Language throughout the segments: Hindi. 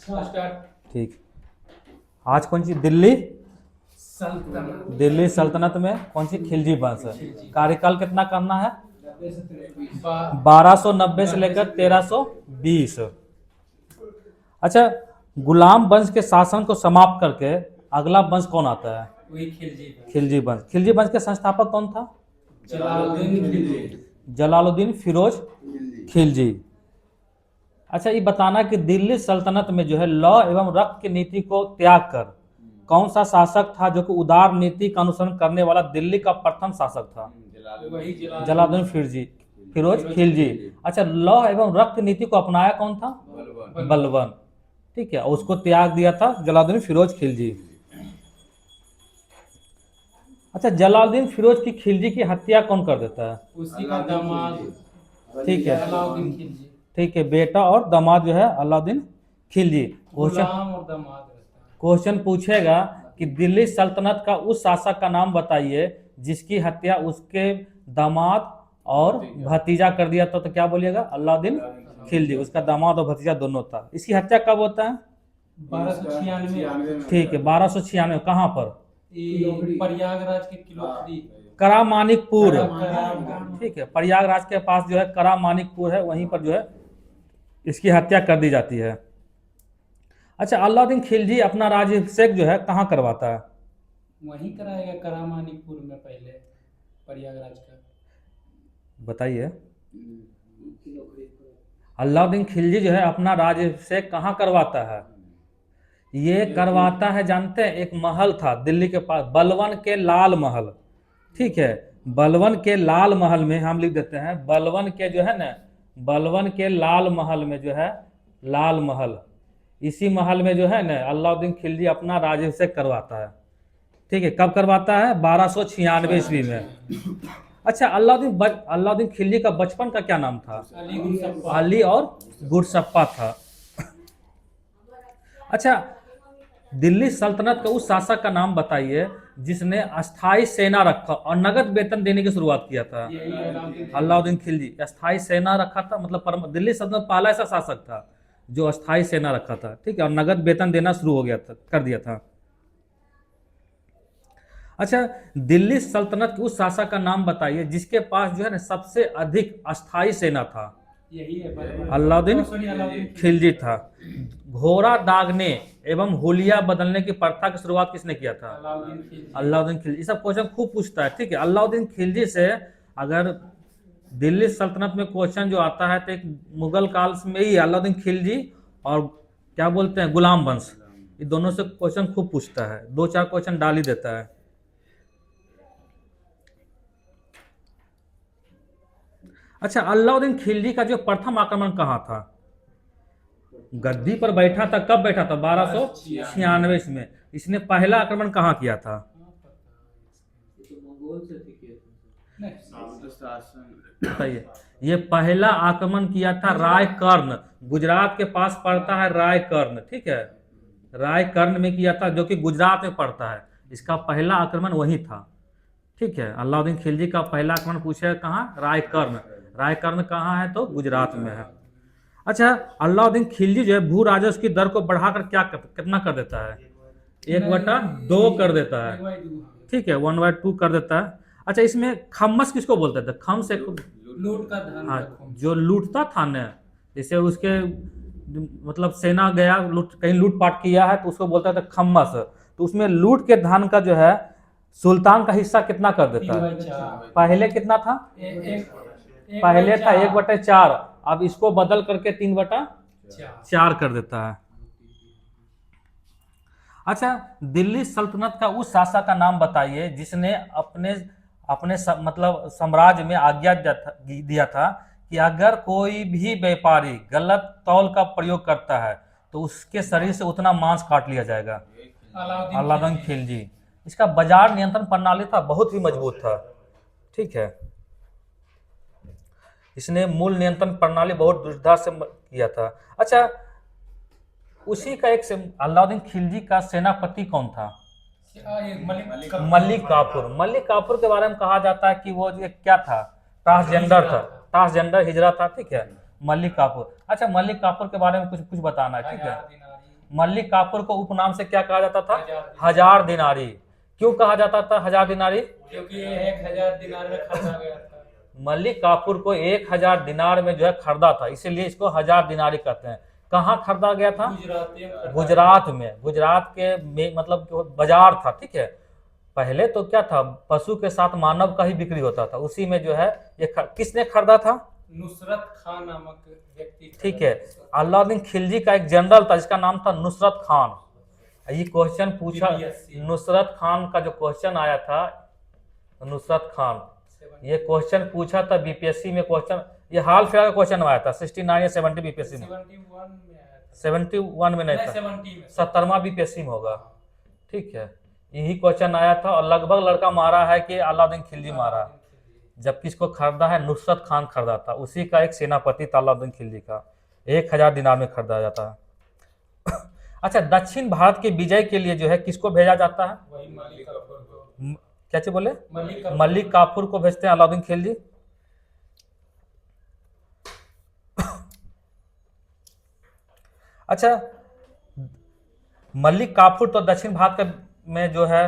ठीक। आज कौन सी दिल्ली सल्तनत में कौन सी खिलजी वंश है। कार्यकाल कितना करना है 1290 से लेकर 1320। अच्छा, गुलाम वंश के शासन को समाप्त करके अगला वंश कौन आता है। वही खिलजी वंश। खिलजी वंश के संस्थापक कौन था। जलालुद्दीन फिरोज खिलजी। अच्छा, ये बताना कि दिल्ली सल्तनत में जो है लौ एवं रक्त की नीति को त्याग कर कौन सा शासक था जो कि उदार नीति का अनुसरण करने वाला दिल्ली का प्रथम शासक था। जलालुद्दीन फिरोज खिलजी। अच्छा, लौ एवं रक्त नीति को अपनाया कौन था। बलबन। ठीक है, उसको त्याग दिया था जलालुद्दीन फिरोज खिलजी। अच्छा, जलालुद्दीन फिरोज की खिलजी की हत्या कौन कर देता है। उसी का दामाद। ठीक है, अलाउद्दीन खिलजी। ठीक है, बेटा और दामाद जो है अलाउद्दीन खिलजी। गुलाम और दामाद रहता है। क्वेश्चन पूछेगा कि दिल्ली सल्तनत का उस शासक का नाम बताइए जिसकी हत्या उसके दामाद और भतीजा कर दिया था, तो क्या बोलिएगा अलाउद्दीन खिलजी। उसका दामाद और भतीजा दोनों था। इसकी हत्या कब होता है 1296। ठीक है, 1296। कहाँ पर। प्रयागराज के किलोखरी। करामानिकपुर। ठीक है, प्रयागराज के पास जो है करामानिकपुर है, वहीं पर जो है इसकी हत्या कर दी जाती है। अच्छा, अलाउद्दीन खिलजी अपना राज्याभिषेक जो है कहाँ करवाता है। वहीं कराएगा करामानिकपुर में, पहले प्रयागराज का। बताइए। अलाउद्दीन खिलजी जो है अपना राज्याभिषेक कहाँ करवाता है। ये करवाता है, जानते हैं, एक महल था दिल्ली के पास, बलवन के लाल महल। ठीक है, बलवन के लाल महल में हम लिख देते हैं, बलवन के जो है ना, बलवन के लाल महल में जो है, लाल महल, इसी महल में जो है ना अलाउद्दीन खिलजी अपना राज्याभिषेक करवाता है। ठीक है, कब करवाता है 1296 ईस्वी में। अच्छा, अलाउद्दीन खिलजी का बचपन का क्या नाम था। अली और गुरसप्पा था। अच्छा, दिल्ली सल्तनत का उस शासक का नाम बताइए जिसने अस्थाई सेना रखा और नगद वेतन देने की शुरुआत किया था। अलाउद्दीन खिलजी अस्थाई सेना रखा था, मतलब दिल्ली सल्तनत पहला ऐसा शासक था जो अस्थाई सेना रखा था। ठीक है, और नगद वेतन देना शुरू हो गया था, कर दिया था। अच्छा, दिल्ली सल्तनत के उस शासक का नाम बताइए जिसके पास जो है ना सबसे अधिक अस्थाई सेना था। यही है अलाउद्दीन खिलजी था। घोड़ा दागने एवं हुलिया बदलने की प्रथा की शुरुआत किसने किया था। अलाउद्दीन खिलजी। ये सब क्वेश्चन खूब पूछता है। ठीक है, अलाउद्दीन खिलजी से अगर दिल्ली सल्तनत में क्वेश्चन जो आता है तो एक मुगल काल में ही अलाउद्दीन खिलजी और क्या बोलते हैं गुलाम वंश, ये दोनों से क्वेश्चन खूब पूछता है, 2-4 क्वेश्चन डाल ही देता है। अच्छा, अलाउद्दीन खिलजी का जो प्रथम आक्रमण कहाँ था। गद्दी पर बैठा था, कब बैठा था 1296 में। इसने पहला आक्रमण कहाँ किया था। बताइए। ये पहला आक्रमण किया था रायकर्ण, गुजरात के पास पड़ता है रायकर्ण। ठीक है, रायकर्ण में किया था, जो कि गुजरात में पड़ता है। इसका पहला आक्रमण वही था। ठीक है, अलाउद्दीन खिलजी का पहला आक्रमण पूछेगा कहाँ, रायकर्ण। रायकर्ण कहाँ है तो गुजरात में है। अच्छा, अलाउद्दीन खिलजी जो है भू राजस्व की दर को बढ़ाकर कितना कर देता है 1/2 कर देता है। ठीक है, 1/2 कर देता है। अच्छा, इसमें खम्मस किसको बोलते थे। खम्स एक लूट का धन। हाँ, जो लूटता था ना, जैसे उसके मतलब सेना गया कहीं लूटपाट किया है तो उसको बोलता था खम्मस। तो उसमें लूट के धन का जो है सुल्तान का हिस्सा कितना कर देता है। पहले कितना था, पहले था 1/4, अब इसको बदल करके 3/4 कर देता है। अच्छा, दिल्ली सल्तनत का उस शासक का नाम बताइए जिसने अपने मतलब साम्राज्य में आज्ञा दिया था कि अगर कोई भी व्यापारी गलत तौल का प्रयोग करता है तो उसके शरीर से उतना मांस काट लिया जाएगा। अलाउद्दीन खिलजी। इसका बाजार नियंत्रण प्रणाली था, बहुत ही मजबूत था। ठीक है, इसने मूल नियंत्रण प्रणाली बहुत दुर्धा से किया था। अच्छा, उसी का एक अलाउद्दीन खिलजी का सेनापति कौन था। मलिक काफूर। मलिक काफूर के बारे में कहा जाता है कि वो क्या था, ट्रांसजेंडर था, ट्रांसजेंडर हिजड़ा था। ठीक है, मलिक काफूर। अच्छा, मलिक काफूर के बारे में कुछ बताना है। ठीक है, मलिक काफूर को उपनाम से क्या कहा जाता था? हजार। 1000 दिनारी। क्यों कहा जाता था 1000 दिनारी? क्योंकि ये 1000 दिनार में खरीदा गया था। मलिक काफूर को 1000 दिनार में जो है खरीदा था, इसीलिए इसको 1000 दिनारी कहते हैं। कहाँ खरीदा गया था? गुजराती में खरीदा गुजरात में। गुजरात के मतलब बाजार था, ठीक है। पहले तो क्या था, पशु के साथ मानव का ही बिक्री होता था, उसी में जो है ये किसने खरीदा था? नुसरत खान नामक व्यक्ति। ठीक है। अलाउद्दीन खिलजी का एक जनरल था जिसका नाम था नुसरत खान। ये क्वेश्चन पूछा, BPSC नुसरत खान का जो क्वेश्चन आया था, नुसरत खान, ये क्वेश्चन पूछा था बीपीएससी में। क्वेश्चन ये हाल फिलहाल का क्वेश्चन आया था 69 या 70 बीपीएससी में। 71 में आया था। 71 में नहीं था, 70 में। 70वां बीपीएससी में होगा, ठीक है। यही क्वेश्चन आया था और लगभग लड़का मारा है कि अलाउद्दीन खिलजी मारा, जबकि इसको खरीदा है नुसरत खान खरीदा था, उसी का एक सेनापति था अलाउद्दीन खिलजी का। 1000 दिनार में खरीदा जाता है। अच्छा, दक्षिण भारत के विजय के लिए जो है किसको भेजा जाता है? वही मलिक काफूर को। क्या चीज बोले? मलिक काफूर। मलिक काफूर को भेजते हैं अलाउद्दीन खिलजी। अच्छा, मलिक काफूर तो दक्षिण भारत में जो है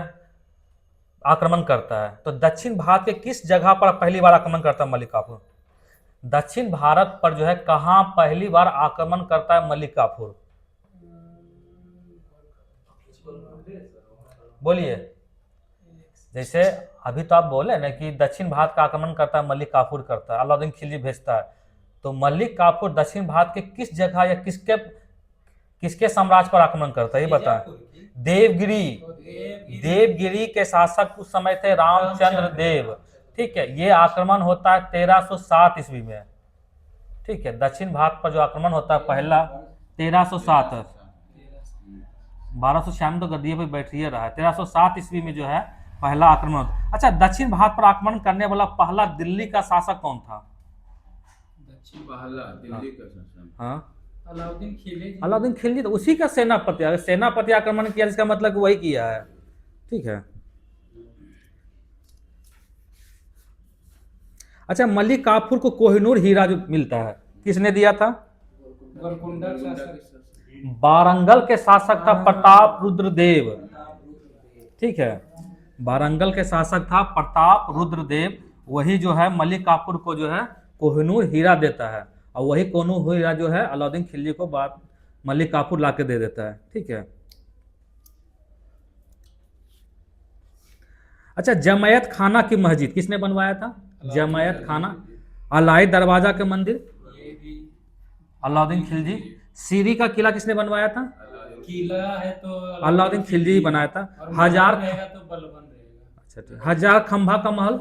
आक्रमण करता है, तो दक्षिण भारत के किस जगह पर पहली बार आक्रमण करता है मलिक काफूर? दक्षिण भारत पर जो है कहां पहली बार आक्रमण करता है मलिक काफूर? बोलिए। जैसे अभी तो आप बोले ना कि दक्षिण भारत का आक्रमण करता है मलिक काफूर करता है, अलाउद्दीन खिलजी भेजता है, तो मलिक काफूर दक्षिण भारत के किस जगह या किसके साम्राज्य पर आक्रमण करता है ये बताएं? देवगिरी। देवगिरी के शासक उस समय थे रामचंद्र देव, ठीक है। ये आक्रमण होता है 1307 ईस्वी में, ठीक है। दक्षिण भारत पर जो आक्रमण होता है पहला 1307, 1296 तो गद्दी पे बैठ ही रहा है। 1307 ईस्वी में जो है पहला आक्रमण होता। अच्छा, दक्षिण भारत पर आक्रमण करने वाला पहला दिल्ली का शासक कौन था? पहला दिल्ली का शासक, हाँ, अलाउद्दीन खिलजी। अलाउद्दीन खिलजी, तो उसी का सेनापति। अगर सेनापति आक्रमण किया इसका मतलब वही किया है, ठीक है। अच्छा, मलिक काफूर को कोहिनूर हीरा जो मिलता है किसने दिया था? गोलकुंडा शासक। वारंगल के शासक था प्रताप रुद्रदेव, ठीक है। वारंगल के शासक था प्रताप रुद्रदेव, वही जो है मलिक काफूर को जो है कोहिनूर हीरा देता है, और वही कोहिनूर हीरा जो है अलाउद्दीन खिलजी को मलिक काफूर लाके दे देता है, ठीक है। अच्छा, जमायत खाना की मस्जिद किसने बनवाया था? जमायत खाना। अलाई दरवाजा के मंदिर ये भी अलाउद्दीन खिलजी। सीरी का किला किसने बनवाया था? किला है तो अलाउद्दीन खिलजी बनाया था। और हजार रहेगा तो बलबन रहेगा। अच्छा, ठीक। हजार खंभा का महल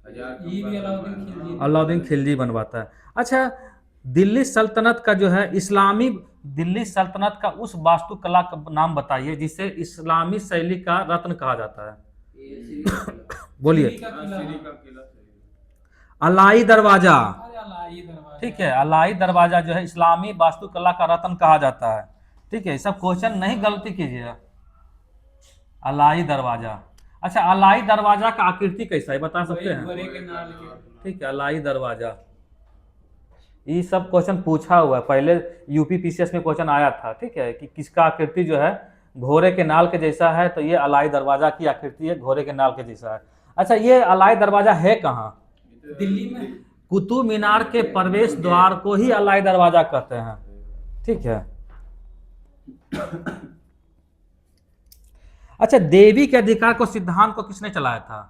ये भी अलाउद्दीन खिलजी। अलाउद्दीन खिलजी बनवाता है। अच्छा, दिल्ली सल्तनत का जो है इस्लामी, दिल्ली सल्तनत का उस वास्तुकला का नाम बताइए जिसे इस्लामी शैली का रत्न कहा जाता है। बोलिए। अलाई दरवाजा, ठीक है। अलाई दरवाजा जो है इस्लामी वास्तुकला का रत्न कहा जाता है, ठीक है। सब क्वेश्चन नहीं गलती कीजिएगा। अलाई दरवाजा। अच्छा, अलाई दरवाजा का आकृति कैसा है बता सकते हैं? घोड़े के नाल के। ठीक है, अलाई दरवाजा। ये सब क्वेश्चन पूछा हुआ है पहले, यूपी पीसीएस में क्वेश्चन आया था, ठीक है, कि किसका आकृति जो है घोड़े के नाल के जैसा है, तो ये अलाई दरवाजा की आकृति है, घोड़े के नाल के जैसा है। अच्छा, ये अलाई दरवाजा है कहाँ? दिल्ली में। कुतुब मीनार के प्रवेश द्वार को ही अलाई दरवाजा कहते हैं, ठीक है। अच्छा, देवी के अधिकार को सिद्धांत को किसने चलाया था?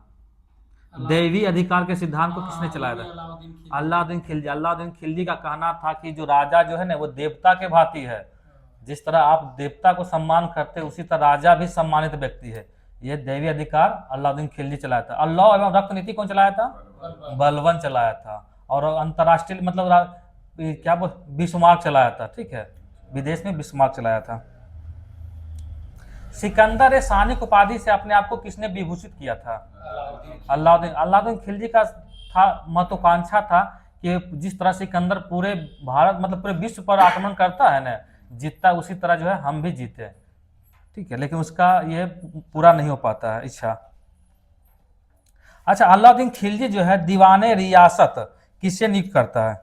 देवी अधिकार के सिद्धांत को किसने चलाया था? अलाउद्दीन खिलजी। अलाउद्दीन खिलजी का कहना था कि जो राजा जो है ना वो देवता के भांति है, जिस तरह आप देवता को सम्मान करते हैं उसी तरह राजा भी सम्मानित व्यक्ति है। ये देवी अधिकार अलाउद्दीन खिलजी चलाया था। अल्लाह एवं रक्त नीति कौन चलाया था? बलबन चलाया था। और अंतरराष्ट्रीय मतलब क्या बिस्मार्क चलाया था, ठीक है, विदेश में बिस्मार्क चलाया था। सिकंदर सानिक उपाधि से अपने आप को किसने विभूषित किया था? अलाउद्दीन। अलाउद्दीन खिलजी का था महत्वाकांक्षा था कि जिस तरह सिकंदर पूरे भारत मतलब पूरे विश्व पर आक्रमण करता है ना, जीतता उसी तरह जो है हम भी जीते, ठीक है, लेकिन उसका ये पूरा नहीं हो पाता है इच्छा। अच्छा, अलाउद्दीन खिलजी जो है दीवाने रियासत किससे नियुक्त करता है?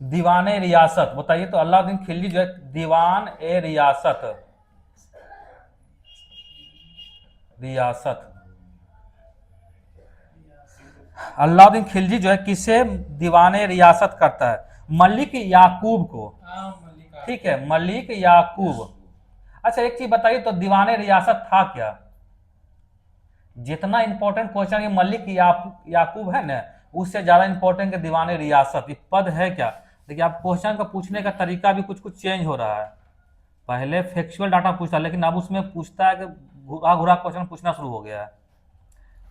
दीवान ए रियासत बताइए तो अलाउद्दीन खिलजी जो है दीवान ए रियासत, रियासत अलाउद्दीन खिलजी जो है किसे दीवान ए रियासत करता है? मलिक याकूब को। हाँ मल्लिका। ठीक है, मलिक याकूब। अच्छा एक चीज बताइए तो दीवान ए रियासत था क्या? जितना इंपॉर्टेंट क्वेश्चन ये मलिक याकूब है ना, उससे ज्यादा इंपॉर्टेंट दीवान ए रियासत ये पद है क्या? देखिए आप क्वेश्चन का पूछने का तरीका भी कुछ कुछ चेंज हो रहा है। पहले फैक्चुअल डाटा पूछता लेकिन अब उसमें पूछता है कि घुरा घुरा क्वेश्चन पूछना शुरू हो गया है।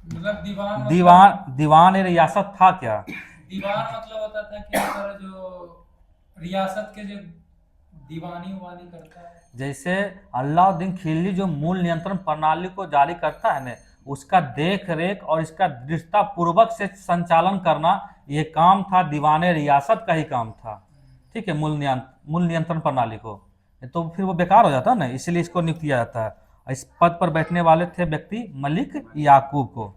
मतलब दीवान दीवान ए रियासत था क्या? दीवान मतलब होता था कि सर जो रियासत के जो दीवानी उवानी करता है। जैसे अलाउद्दीन खिलजी जो मूल नियंत्रण प्रणाली को जारी करता है ना, उसका देख रेख और इसका दृढ़ता पूर्वक से संचालन करना ये काम था दीवान ए रियासत का ही काम था। ठीक है, मूल नियंत्रण प्रणाली को, तो फिर वो बेकार हो जाता है ना, इसलिए इसको नियुक्त किया जाता है। इस पद पर बैठने वाले थे व्यक्ति मलिक याकूब को।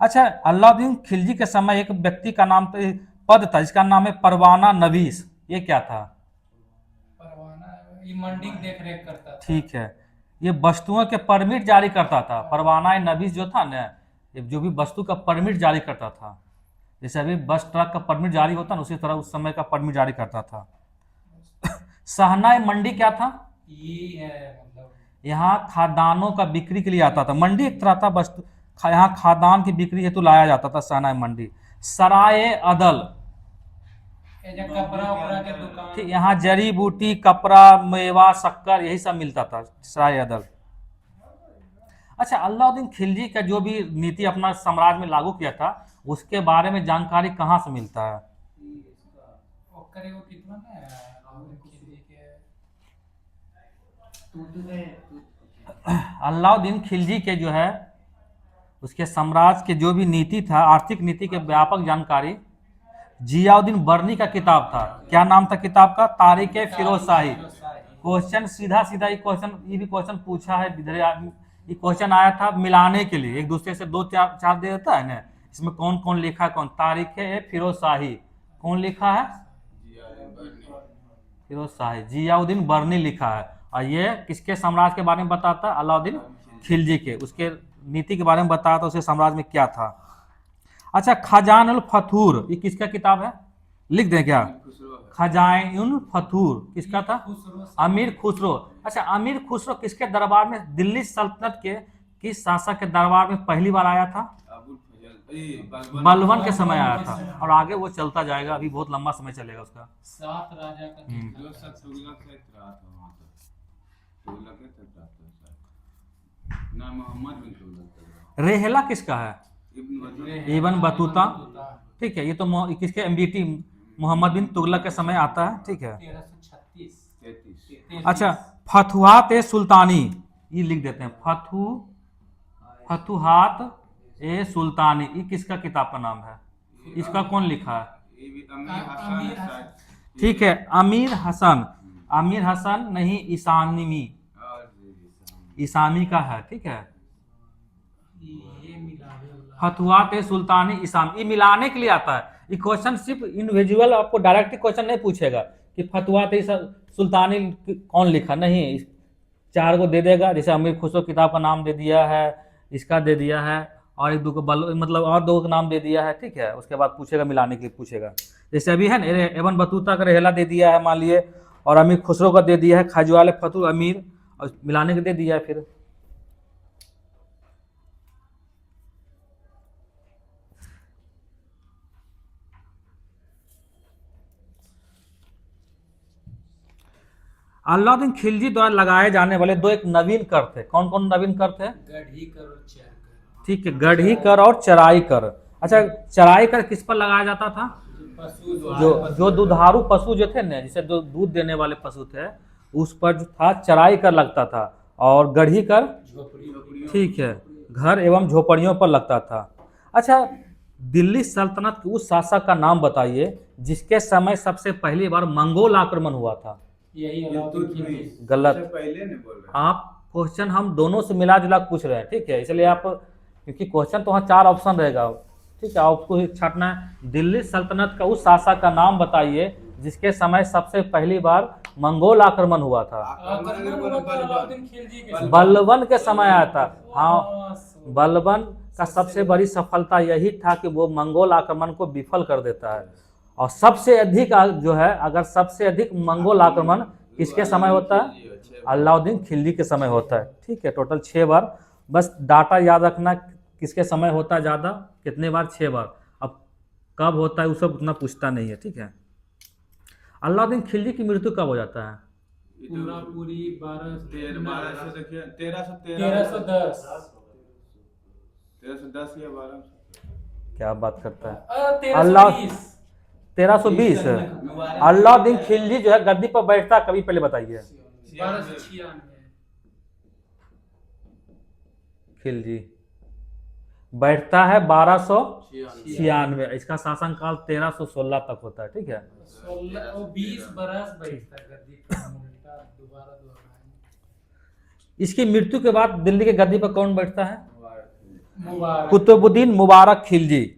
अच्छा अलाउद्दीन खिलजी के समय एक व्यक्ति का नाम पद था जिसका नाम है परवाना नवीस, ये क्या था? परवाना ये मंडी की देख रेख करता था। ठीक है, ये वस्तुओं के परमिट जारी करता था। परवाना नवीस जो था ना, ये जो भी वस्तु का परमिट जारी करता था, जैसे अभी बस ट्रक का परमिट जारी होता ना, उसी तरह उस समय का परमिट जारी करता था। सहनाई मंडी क्या था? ये है मतलब यहाँ खादानों का बिक्री के लिए आता था। मंडी एक तरह था वस्तु, यहाँ खादान की बिक्री हेतु लाया जाता था सहनाई मंडी। सराय अदल, ये जो कपड़ा उपड़ा के दुकान। ठीक, यहाँ जड़ी बूटी कपड़ा मेवा शक्कर यही सब मिलता था सराय अदल। अच्छा अलाउद्दीन खिलजी का जो भी नीति अपना साम्राज्य में लागू किया था उसके बारे में जानकारी कहाँ से मिलता है? ओकरे वो कितना ना खिलजी के अलाउद्दीन खिलजी के जो है उसके साम्राज्य के जो भी नीति था, आर्थिक नीति के व्यापक जानकारी जियाउद्दीन बर्नी का किताब था। क्या नाम था किताब का? तारीख फिरोज शाही। क्वेश्चन सीधा सीधा ये भी क्वेश्चन पूछा है इधर। ये क्वेश्चन आया था मिलाने के लिए, एक दूसरे से दो चार दे देता है ना, इसमें कौन कौन लिखा है, कौन तारीख फिरोज शाही कौन लिखा है? फिरोज शाही, जियाउद्दीन बर्नी लिखा है। और ये किसके साम्राज्य के बारे में बताता है? अलाउद्दीन खिलजी के, उसके नीति के बारे में बताया था, उसके साम्राज्य में क्या था। अच्छा खजान उल फथूर ये किसका किताब है? लिख दें क्या? खजान उल फथूर किसका था? अमीर खुसरो। अच्छा अमीर खुसरो किसके दरबार में, दिल्ली सल्तनत के किस शासक के दरबार में पहली बार आया था? बलवन के समय आया था, और आगे वो चलता जाएगा, अभी बहुत लंबा समय चलेगा उसका। 7 राजा का रेहला किसका है? Ibn Battuta. ठीक है, ये तो किसके? एमबीटी मोहम्मद बिन तुगलक के समय आता है। ठीक है। 1336। अच्छा फतुहात ए सुल्तानी ये लिख देते हैं, फतुहात ए सुल्तानी ये किसका किताब का नाम है? इसका कौन लिखा है? ठीक है, अमीर हसन। अमीर हसन नहीं, ईसानी, ईसानी का है। ठीक है, फतुहात ए सुल्तानी ईसानी, ये मिलाने के लिए आता है। ये क्वेश्चन सिर्फ इंडिविजुअल आपको डायरेक्ट क्वेश्चन नहीं पूछेगा कि फतुहात ए सुल्तानी कौन लिखा, नहीं, 4 को दे देगा। जैसे अमीर खुसरो किताब का नाम दे दिया है, इसका दे दिया है, और एक दो को मतलब और 2 का नाम दे दिया है। ठीक है, उसके बाद पूछेगा, मिलाने के लिए पूछेगा। जैसे अभी है ना इब्न बतूता का रेहला दे दिया है मान लिए, और अमीर खुसरो का दे दिया है खजवाल फतू अमीर, और मिलाने के दे दिया है। फिर अलाउद्दीन खिलजी द्वारा लगाए जाने वाले 2 एक नवीन कर थे। कौन कौन नवीन कर थे? गढ़ी कर और चर कर। ठीक है, गढ़ी कर और चराई कर। अच्छा चराई कर किस पर लगाया जाता था? जो दुधारू पशु जो थे ना, जैसे जो दूध देने वाले पशु थे उस पर जो था चराई कर लगता था, और गढ़ी कर ठीक है घर एवं झोपड़ियों पर लगता था। अच्छा दिल्ली सल्तनत के उस शासक का नाम बताइए जिसके समय सबसे पहली बार मंगोल आक्रमण हुआ था। यही अलाउद्दीन खिलजी। गलत, पहले नहीं बोल रहे आप क्वेश्चन हम दोनों से मिला जुला पूछ रहे हैं। ठीक है, इसलिए आप, क्योंकि क्वेश्चन तो वहाँ 4 ऑप्शन रहेगा। ठीक है, आपको छाटना है दिल्ली सल्तनत का उस शासक का नाम बताइए जिसके समय सबसे पहली बार मंगोल आक्रमण हुआ था। आक्रमण हुआ था अलाउद्दीन खिलजी के समय। बलबन के समय आया था। हाँ, हाँ, बलबन का सबसे बड़ी सफलता यही था कि वो मंगोल आक्रमण को विफल कर देता है। और सबसे अधिक जो है, अगर सबसे अधिक मंगोल आक्रमण किसके समय होता है? अलाउद्दीन खिलजी के समय होता है। ठीक है, टोटल 6 बार। बस डाटा याद रखना, किसके समय होता है ज़्यादा, कितने बार, 6 बार। अब कब होता है वो सब उतना पूछता नहीं है। ठीक है, अलाउद्दीन खिलजी की मृत्यु कब हो जाता है? पूरा पूरी 1310 या 12। क्या बात करता है? 1320 1320 अलाउद्दीन खिलजी जो है गद्दी पर बैठता है कभी, पहले बताइए। 1296 खिलजी बैठता है 1296। इसका शासनकाल 1316 तक होता है। ठीक है, 20 बरस बैठता है गद्दी पर, उल्टा दोबारा दोहराएंगे। इसकी मृत्यु के बाद दिल्ली के गद्दी पर कौन बैठता है? मुबारक। कुतुबुद्दीन मुबारक खिलजी।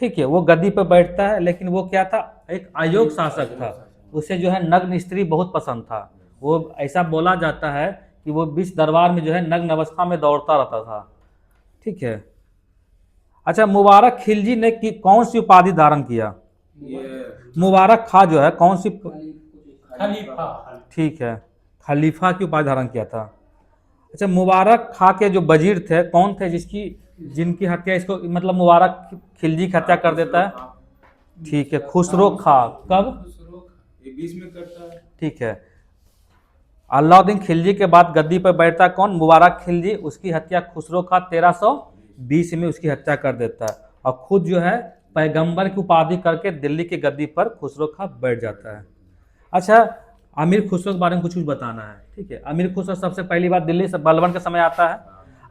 ठीक है, वो गद्दी पर बैठता है, लेकिन वो क्या था? एक अयोग्य शासक था। उसे जो है नग्न स्त्री बहुत पसंद था। वो ऐसा बोला जाता है कि वो बीच दरबार में जो है नग्न अवस्था में दौड़ता रहता था। ठीक है, अच्छा, मुबारक खिलजी ने कौन सी उपाधि धारण किया? मुबारक खां जो है कौन सी? खलीफा। ठीक है, खलीफा की उपाधि धारण किया था। अच्छा, मुबारक खां के जो वजीर थे कौन थे, जिनकी हत्या इसको, मतलब मुबारक खिलजी की हत्या कर देता है? ठीक है, खुसरो खां। कब? 20 में करता है। ठीक है, अलाउद्दीन खिलजी के बाद गद्दी पर बैठता कौन? मुबारक खिलजी। उसकी हत्या खुसरो खां 1320 में उसकी हत्या कर देता है, और खुद जो है पैगंबर की उपाधि करके दिल्ली की गद्दी पर खुसरो खां बैठ जाता है। अच्छा, अमीर खुसरो के बारे में कुछ बताना है। ठीक है, अमीर खुसरो सबसे पहली बार दिल्ली से बलबन के समय आता है।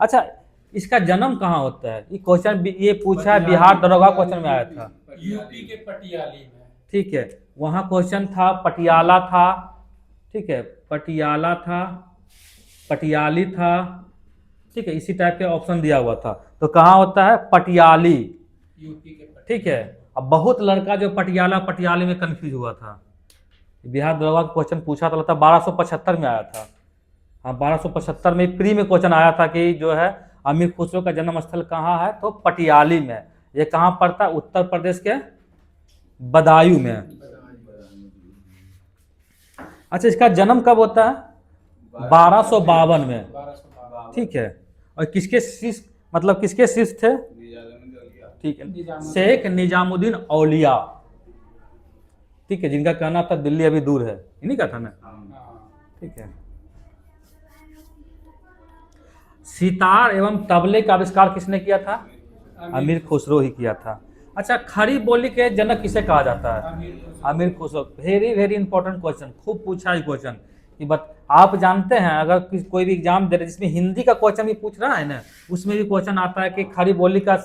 अच्छा, इसका जन्म कहाँ होता है? ये क्वेश्चन ये पूछा है, बिहार दरोगा क्वेश्चन में आया था। यूपी के पटियाली में। ठीक है, वहाँ क्वेश्चन था, पटियाला था। ठीक है, पटियाला था, पटियाली था। ठीक है, इसी टाइप के ऑप्शन दिया हुआ था। तो कहाँ होता है? पटियाली। यूपी के पटियाली। ठीक है, अब बहुत लड़का जो पटियाला पटियाली में कंफ्यूज हुआ था। बिहार दरोगा का क्वेश्चन पूछा था 1275 में आया था। हाँ, 1275 में प्री में क्वेश्चन आया था कि जो है अमीर खुसरो का जन्म स्थल कहाँ है, तो पटियाली में। ये कहाँ पड़ता है? उत्तर प्रदेश के बदायूं में। अच्छा, इसका जन्म कब होता है? 1252 में। 1252। ठीक है, और किसके शिष्य, मतलब किसके शिष्य थे? ठीक है, शेख निजामुद्दीन औलिया। ठीक है, जिनका कहना था दिल्ली अभी दूर है, इन्हीं का था ना? हाँ। ठीक है, सितार एवं तबले का आविष्कार किसने किया था? अमीर खुसरो ही किया था। अच्छा, खड़ी बोली के जनक किसे कहा जाता है? अमीर Khusro. Very very important question, खूब पूछा है क्वेश्चन। कि आप जानते हैं, अगर कोई भी एग्जाम दे रहे जिसमें हिंदी का क्वेश्चन भी पूछ रहा है ना, उसमें भी क्वेश्चन आता है कि खड़ी बोली का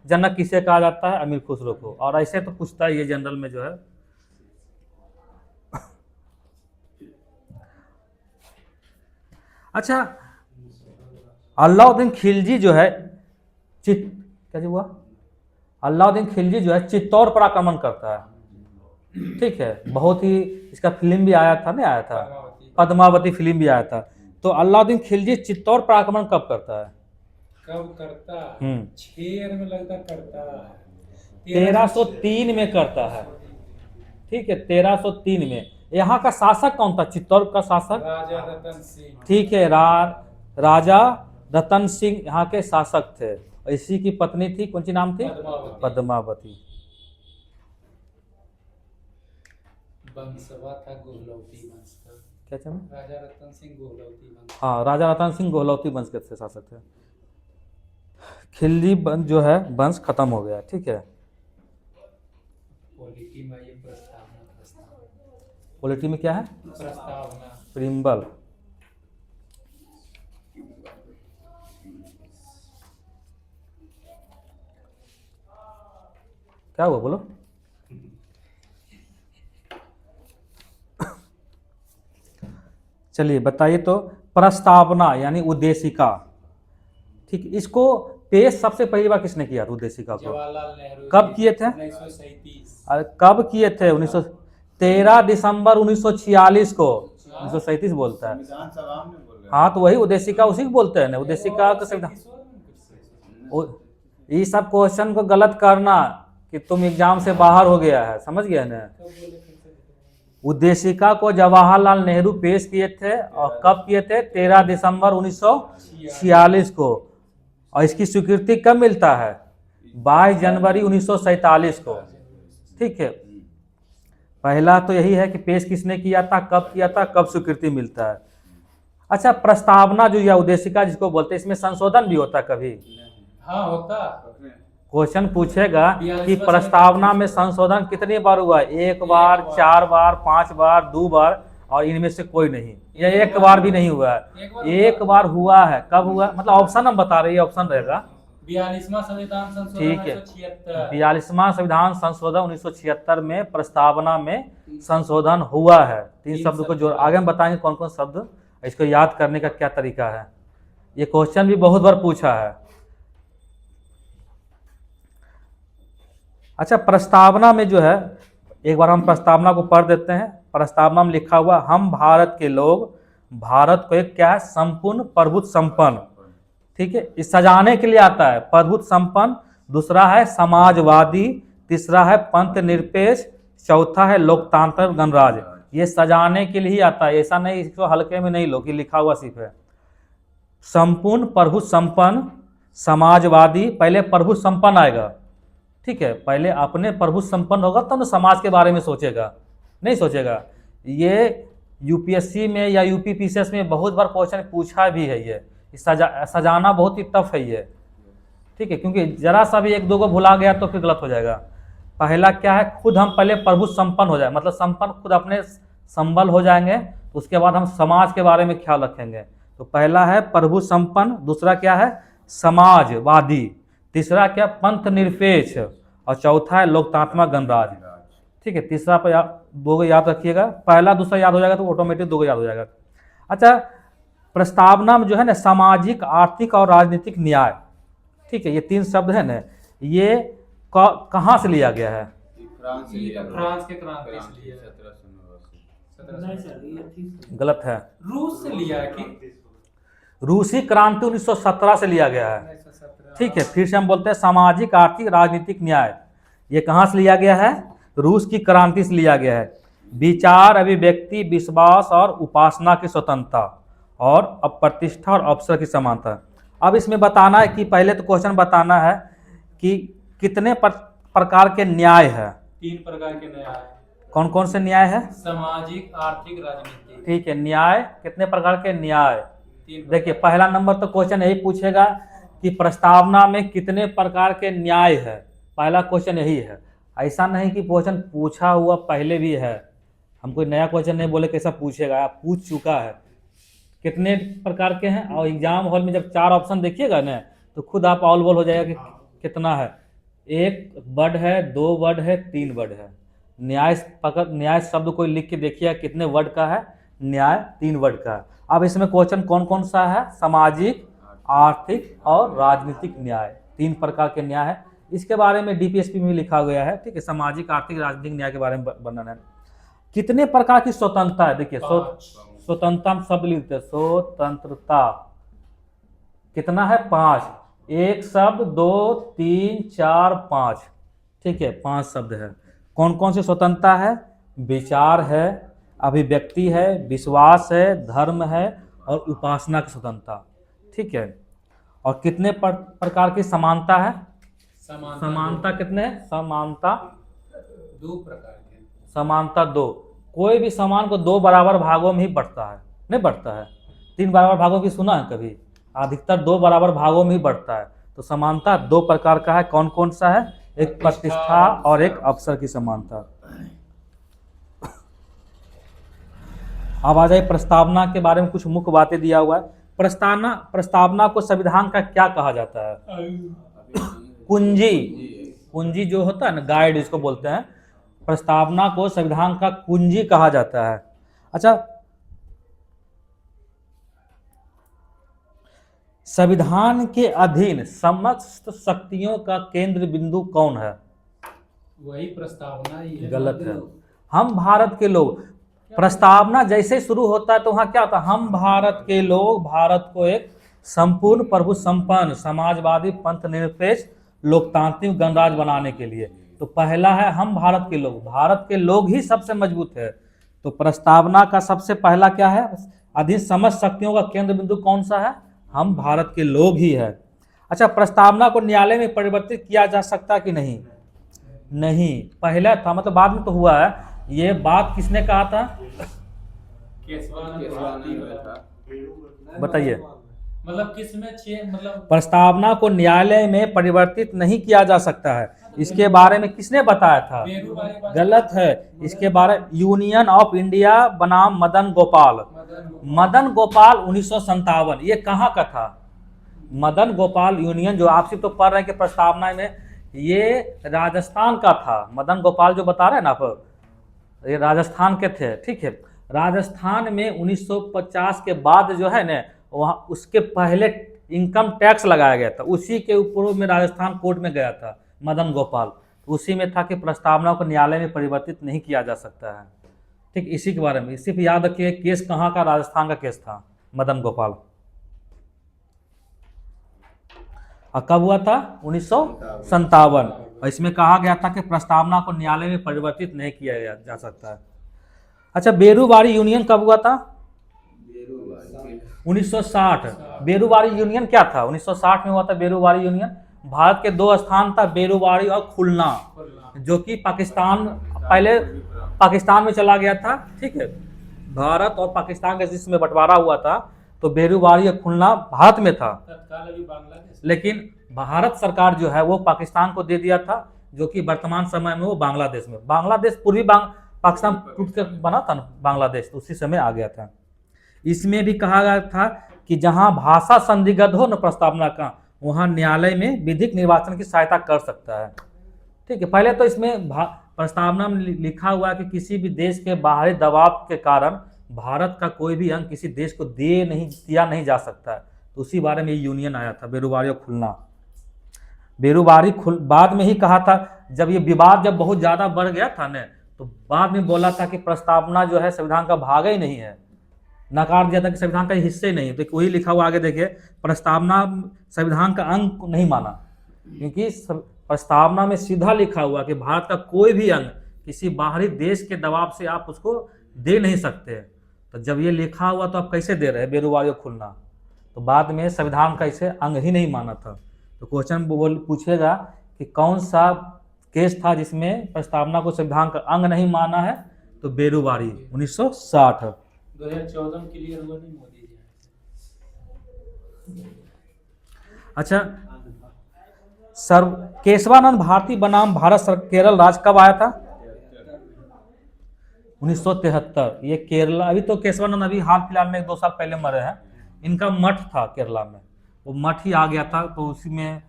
जनक किसे कहा जाता है? अमीर खुसरो को। और ऐसे तो पूछता है ये जनरल में जो है। अच्छा, अलाउद्दीन खिलजी जो है क्या जी हुआ? अलाउद्दीन खिलजी जो है चित्तौड़ पर आक्रमण करता है। ठीक है, बहुत ही, इसका फिल्म भी आया था, नहीं आया था? पद्मावती फिल्म भी आया था। तो अलाउद्दीन खिलजी चित्तौड़ पर आक्रमण कब करता है? कब करता है? 6 में लगता करता है। 1303 में करता है। ठीक है, 1303 में। यहाँ का शासक कौन था? चित्तौड़ का शासक राजा रतन सिंह। ठीक है, राजा रतन सिंह यहाँ के शासक थे। इसी की पत्नी थी, कौन सी नाम थी? पद्मावती। वंशवा था गोहलौती वंश का। क्या चल? राजा रतन सिंह गोहलौती वंश। हाँ, राजा रतन सिंह गोहलौती वंश के शासक थे। खिलजी जो है वंश खत्म हो गया। ठीक है, पॉलिटी में ये प्रस्तावना। पॉलिटी में क्या है? प्रस्तावना। प्रिम्बल। क्या हुआ, बोलो? चलिए बताइए तो, प्रस्तावना यानी उद्देशिका। ठीक, इसको पेश सबसे पहली बार किसने किया था? उद्देशिका को जवाहरलाल नेहरू। कब किए थे? 1937। कब किए थे? 1900। 13 दिसंबर 1946 को, 1937 बोलता है। संविधान सभा में बोल रहे हैं। हाँ तो वही उद्देशिका उसी को बोलते हैं ना, उद्देशिका का संविधान। ये सब क्वेश्चन को गलत करना कि तुम एग्जाम से बाहर हो गया है, समझ गया ना। उद्देशिका को जवाहरलाल नेहरू पेश किए थे, और कब किए थे? 13 दिसंबर 1946 को। और इसकी स्वीकृति कब मिलता है? 22 जनवरी 1947 को। ठीक है, पहला तो यही है कि पेश किसने किया था, कब किया था, कब स्वीकृति मिलता है। अच्छा, प्रस्तावना जो या उद्देशिका जिसको बोलते हैं, इसमें संशोधन भी होता है कभी? हाँ होता। क्वेश्चन पूछेगा कि प्रस्तावना में संशोधन कितनी बार हुआ? 1 बार, 4 बार, 5 बार, 2 बार, और इनमें से कोई नहीं, या 1 बार भी नहीं हुआ है। 1 बार हुआ है। कब हुआ? मतलब ऑप्शन हम बता रहे हैं, ऑप्शन रहेगा 42वां संविधान संशोधन ठीक है। 1976। 42वां संविधान संशोधन 1976 में प्रस्तावना में संशोधन हुआ है। 3 शब्द को जोड़, आगे हम बताएंगे कौन कौन शब्द, इसको याद करने का क्या तरीका है। ये क्वेश्चन भी बहुत बार पूछा है। अच्छा, प्रस्तावना में जो है, एक बार हम प्रस्तावना को पढ़ देते हैं। प्रस्तावना में लिखा हुआ, हम भारत के लोग, भारत को एक क्या है? संपूर्ण प्रभुत्व संपन्न। ठीक है, इस सजाने के लिए आता है, प्रभुत्व संपन्न। दूसरा है समाजवादी, तीसरा है पंथ निरपेक्ष, चौथा है लोकतांत्रिक गणराज्य। ये सजाने के लिए ही आता है, ऐसा नहीं इसको हल्के में नहीं लो कि लिखा हुआ सिर्फ है। संपूर्ण प्रभुत्व संपन्न, समाजवादी, पहले प्रभुत्व संपन्न आएगा। ठीक है, पहले अपने प्रभुत्व संपन्न होगा तब तो समाज के बारे में सोचेगा, नहीं सोचेगा। ये यूपीएससी में या यूपीपीसीएस में बहुत बार क्वेश्चन पूछा भी है। ये सजाना बहुत ही टफ है ये। ठीक है, क्योंकि जरा सा भी 1-2 को भुला गया तो फिर गलत हो जाएगा। पहला क्या है? खुद हम पहले प्रभुत्व संपन्न हो जाए, मतलब संपन्न खुद अपने संबल हो जाएंगे, तो उसके बाद हम समाज के बारे में ख्याल रखेंगे। तो पहला है प्रभुत्व संपन्न, दूसरा क्या है? समाजवादी, तीसरा क्या? पंथ निरपेक्ष, और चौथा है लोकतांत्रिक गणराज्य। ठीक है, तीसरा पर 2 को याद रखिएगा। पहला दूसरा याद हो जाएगा तो ऑटोमेटिक 2 को याद हो जाएगा। अच्छा, प्रस्तावना में जो है ना, सामाजिक, आर्थिक और राजनीतिक न्याय, ठीक है, ये 3 शब्द है ना, ये कहाँ से लिया गया है? फ्रांस से लिया गया। फ्रांस के क्रांति से लिया है। 1789। गलत है, रूस से लिया है कि रूसी क्रांति 1917 से लिया गया है। 1917। ठीक है, फिर से हम बोलते हैं सामाजिक, आर्थिक, राजनीतिक न्याय, ये कहाँ से लिया गया है? रूस की क्रांति से लिया गया है। विचार, अभिव्यक्ति, विश्वास और उपासना की स्वतंत्रता, और अप्रतिष्ठा और अवसर की समानता। अब इसमें बताना है कि पहले तो क्वेश्चन बताना है कि कितने प्रकार के न्याय है। 3 प्रकार के न्याय। कौन कौन से न्याय है? सामाजिक, आर्थिक, राजनीतिक। ठीक है, न्याय, कितने प्रकार के न्याय? 3 देखिए, पहला नंबर तो क्वेश्चन यही पूछेगा कि प्रस्तावना में कितने प्रकार के न्याय है। पहला क्वेश्चन यही है। ऐसा नहीं कि क्वेश्चन पूछा हुआ पहले भी है, हम कोई नया क्वेश्चन नहीं बोले कैसा पूछेगा, आप पूछ चुका है। कितने प्रकार के हैं, और एग्जाम हॉल में जब 4 ऑप्शन देखिएगा ना, तो खुद आप ऑल बॉल हो जाएगा कि कितना है। 1 वर्ड है, 2 वर्ड है, 3 वर्ड है। न्याय शब्द कोई लिख के देखिए कितने वर्ड का है। न्याय 3 वर्ड का है। अब इसमें क्वेश्चन कौन कौन सा है? सामाजिक, आर्थिक और राजनीतिक न्याय, 3 प्रकार के न्याय है। इसके बारे में डीपीएसपी में लिखा गया है। ठीक है, सामाजिक, आर्थिक, राजनीतिक न्याय के बारे में वर्णन है। कितने प्रकार की स्वतंत्रता है? देखिए, स्वतंत्रता हम शब्द लिखते हैं, स्वतंत्रता कितना है? 5। 1 शब्द, 2, 3, 4, 5। ठीक है, 5 शब्द है। कौन कौन सी स्वतंत्रता है? विचार है, अभिव्यक्ति है, विश्वास है, धर्म है, और उपासना की स्वतंत्रता। ठीक है, और कितने प्रकार की समानता है? समानता कितने? समानता 2 प्रकार के। समानता 2। कोई भी सामान को 2 बराबर भागों में ही बढ़ता है, नहीं बढ़ता है। 3 बराबर भागों की सुना है कभी? अधिकतर 2 बराबर भागों में ही बढ़ता है। तो समानता 2 प्रकार का है। कौन कौन सा है? एक प्रतिष्ठा और एक अवसर की समानता। अब आ जाए प्रस्तावना के बारे में, कुछ मुख्य बातें दिया हुआ है। प्रस्तावना को संविधान का क्या कहा जाता है? कुंजी जो होता है ना, गाइड इसको बोलते हैं। प्रस्तावना को संविधान का कुंजी कहा जाता है। अच्छा, संविधान के अधीन समस्त शक्तियों का केंद्र बिंदु कौन है? वही प्रस्तावना ही है। गलत है। हम भारत के लोग। प्रस्तावना जैसे शुरू होता है तो वहां क्या होता है, हम भारत के लोग भारत को एक संपूर्ण प्रभु संपन्न समाजवादी पंथ निरपेक्ष लोकतांत्रिक गणराज्य बनाने के लिए। तो पहला है हम भारत के लोग, भारत के लोग ही सबसे मजबूत है। तो प्रस्तावना का सबसे पहला क्या है, अधिक समझ शक्तियों का केंद्र बिंदु कौन सा है, हम भारत के लोग ही है। अच्छा, प्रस्तावना को न्यायालय में परिवर्तित किया जा सकता कि नहीं, नहीं, पहला था, मतलब बाद में तो हुआ है। ये बात किसने कहा था, केसवानंद हुआ था। बताइए। मतलब किसमें मतलब प्रस्तावना को न्यायालय में परिवर्तित नहीं किया जा सकता है, इसके बारे में किसने बताया था, बेरू वाली बात गलत है। इसके बारे यूनियन ऑफ इंडिया बनाम मदन गोपाल, मदन गोपाल 1957, ये कहाँ का था, मदन गोपाल यूनियन, जो आप सिर्फ तो पढ़ रहे हैं कि प्रस्तावना में, ये राजस्थान का था। मदन गोपाल जो बता रहे हैं ना आप, ये राजस्थान के थे, ठीक है। राजस्थान में 1950 के बाद जो है ना, वहाँ उसके पहले इनकम टैक्स लगाया गया था, उसी के ऊपर में राजस्थान कोर्ट में गया था मदन गोपाल, उसी में था कि प्रस्तावना को न्यायालय में परिवर्तित नहीं किया जा सकता है, ठीक। इसी के बारे में सिर्फ याद रखिए, केस कहाँ का, राजस्थान का केस था, मदन गोपाल। और कब हुआ था, 1957। और इसमें कहा गया था कि प्रस्तावना को न्यायालय में परिवर्तित नहीं किया जा सकता है। अच्छा, बेरूबारी यूनियन कब हुआ था, 1960। बेरूबारी यूनियन क्या था, 1960 में हुआ था बेरूबारी यूनियन। भारत के दो स्थान था, बेरूबारी और खुलना, जो कि पाकिस्तान, पहले पाकिस्तान में चला गया था, ठीक है। भारत और पाकिस्तान के जिसमें बंटवारा हुआ था, तो बेरूबारी और खुलना भारत में था, तत्काल अभी बांग्लादेश लेकिन भारत सरकार जो है वो पाकिस्तान को दे दिया था, जो कि वर्तमान समय में वो बांग्लादेश में, बांग्लादेश पूर्वी पाकिस्तान टूट कर बना था ना बांग्लादेश, तो उसी समय आ गया था। इसमें भी कहा गया था कि जहां भाषा संदिग्ध हो न प्रस्तावना का, वहां न्यायालय में विधिक निर्वाचन की सहायता कर सकता है, ठीक है। पहले तो इसमें प्रस्तावना में लिखा हुआ है कि किसी भी देश के बाहरी दबाव के कारण भारत का कोई भी अंग किसी देश को दिया नहीं जा सकता है, तो उसी बारे में यूनियन आया था, बेरूबारी और खुलना। बेरूबारी बाद में ही कहा था, जब ये विवाद जब बहुत ज़्यादा बढ़ गया था न, तो बाद में बोला था कि प्रस्तावना जो है संविधान का भाग ही नहीं है, नकार दिया था कि संविधान का हिस्से नहीं है। तो वही लिखा हुआ आगे देखिए, प्रस्तावना संविधान का अंग नहीं माना, क्योंकि प्रस्तावना में सीधा लिखा हुआ कि भारत का कोई भी अंग किसी बाहरी देश के दबाव से आप उसको दे नहीं सकते। तो जब ये लिखा हुआ तो आप कैसे दे रहे हैं बेरूबारी और खुलना, तो बाद में संविधान का इसे अंग ही नहीं माना था। तो क्वेश्चन पूछेगा कि कौन सा केस था जिसमें प्रस्तावना को संविधान का अंग नहीं माना है, तो बेरूबारी 1960। 2014 में क्लियर हुआ नहीं मोदी जी। अच्छा, केशवानंद भारती बनाम भारत केरल राज्य कब आया था, 1973। ये केरला, अभी तो केशवानंद अभी हाल फिलहाल में 1-2 साल पहले मरे हैं, इनका मठ था केरला में, वो मठ ही आ गया था, तो उसी में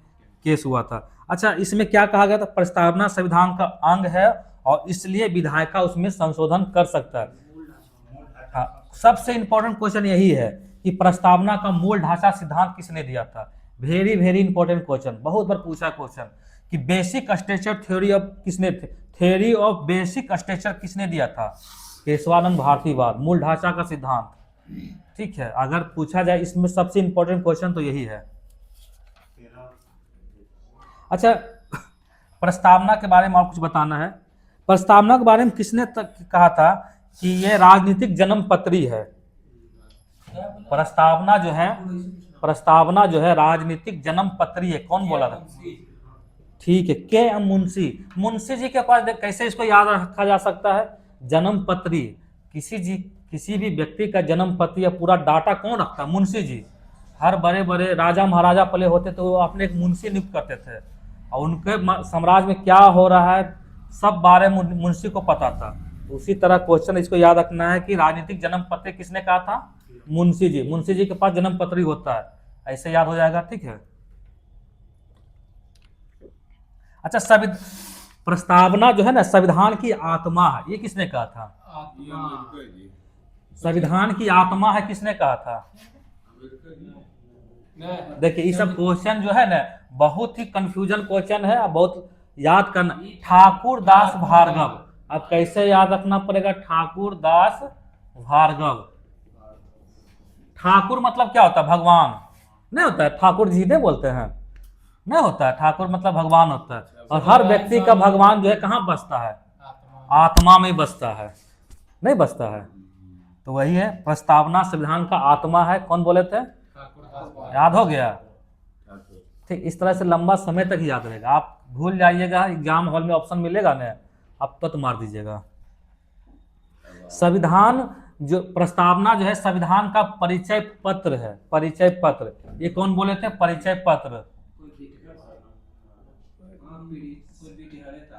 केस हुआ था। अच्छा, इसमें क्या कहा गया था, प्रस्तावना संविधान का अंग है और इसलिए विधायिका उसमें संशोधन कर सकता है। हाँ, सबसे इंपॉर्टेंट क्वेश्चन यही है कि प्रस्तावना का मूल ढांचा सिद्धांत किसने दिया था, वेरी वेरी इंपॉर्टेंट क्वेश्चन, बहुत बार पूछा क्वेश्चन कि बेसिक स्ट्रक्चर थ्योरी ऑफ किसने, थ्योरी ऑफ बेसिक स्ट्रक्चर किसने दिया था, केशवानंद भारतीवाद, मूल ढांचा का सिद्धांत, ठीक है। अगर पूछा जाए इसमें सबसे इंपॉर्टेंट क्वेश्चन तो यही है। अच्छा, प्रस्तावना के बारे में और कुछ बताना है। प्रस्तावना के बारे में किसने कहा था कि ये राजनीतिक जन्म पत्री है, प्रस्तावना जो है राजनीतिक जन्म पत्री है, कौन बोला था, ठीक है, के मुंशी जी के पास। कैसे इसको याद रखा जा सकता है, जन्म पत्री, किसी भी व्यक्ति का जन्म पत्री या पूरा डाटा कौन रखता है, मुंशी जी। हर बड़े बड़े राजा महाराजा पहले होते तो वो अपने एक मुंशी नियुक्त करते थे, और उनके साम्राज्य में क्या हो रहा है सब बारे में मुंशी को पता था। उसी तरह क्वेश्चन इसको याद रखना है कि राजनीतिक जन्म पत्र किसने कहा था, मुंशी जी के पास जन्म पत्री होता है, ऐसे याद हो जाएगा, ठीक है। अच्छा, प्रस्तावना जो है ना संविधान की आत्मा है, ये किसने कहा था, संविधान की आत्मा है, किसने कहा था। देखिए ये सब क्वेश्चन जो है ना बहुत ही कंफ्यूजन क्वेश्चन है, बहुत याद करना। ठाकुर दास भार्गव, अब कैसे याद रखना पड़ेगा? ठाकुर दास भार्गव। ठाकुर मतलब क्या होता है? भगवान नहीं होता है, ठाकुर जी नहीं बोलते हैं, नहीं होता है। ठाकुर मतलब भगवान होता है, और हर व्यक्ति का भगवान जो है कहाँ बसता है? आत्मा में बसता है, नहीं बसता है। तो वही है, प्रस्तावना संविधान का आत्मा है। कौन बोले थे? याद हो गया? ठीक, इस तरह से लंबा समय तक ही याद रहेगा। आप भूल जाइएगा, एग्जाम हॉल में ऑप्शन मिलेगा ना, आप तो मार दीजिएगा। संविधान जो प्रस्तावना जो है संविधान का परिचय पत्र है। परिचय पत्र, ये कौन बोले थे? परिचय पत्र,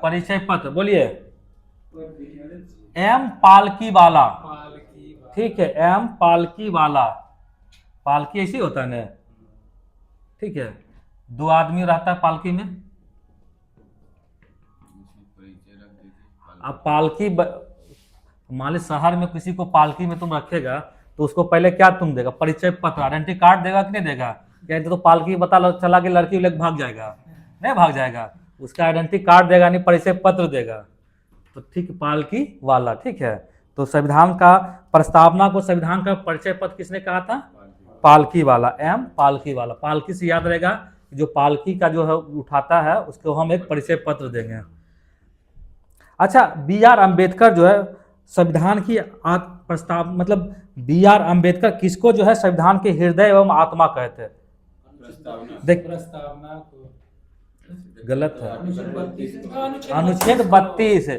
परिचय पत्र बोलिए। एम पालकी वाला, ठीक है, एम पालकी वाला। पालकी ऐसी होता है ना, ठीक है, 2 आदमी रहता है पालकी में। अब पालकी मान ली शहर में किसी को पालकी में तुम रखेगा तो उसको पहले क्या तुम देगा? परिचय पत्र, आइडेंटिटी कार्ड देगा कि नहीं देगा? क्या तो पालकी पता चला कि लड़की लेकर भाग जाएगा? नहीं भाग जाएगा, उसका आइडेंटिटी कार्ड देगा, नहीं परिचय पत्र देगा। तो ठीक, पालकी वाला, ठीक है। तो संविधान का प्रस्तावना को संविधान का परिचय पत्र किसने कहा था? पालकी वाला, एम पालकी वाला। पालकी से याद रहेगा, जो पालकी का जो है उठाता है उसको हम एक परिचय पत्र देंगे। अच्छा, B.R. अम्बेडकर जो है संविधान की प्रस्ताव मतलब B.R. अम्बेडकर किसको जो है संविधान के हृदय एवं आत्मा कहते हैं? देख, प्रस्तावना को गलत है, अनुच्छेद 32।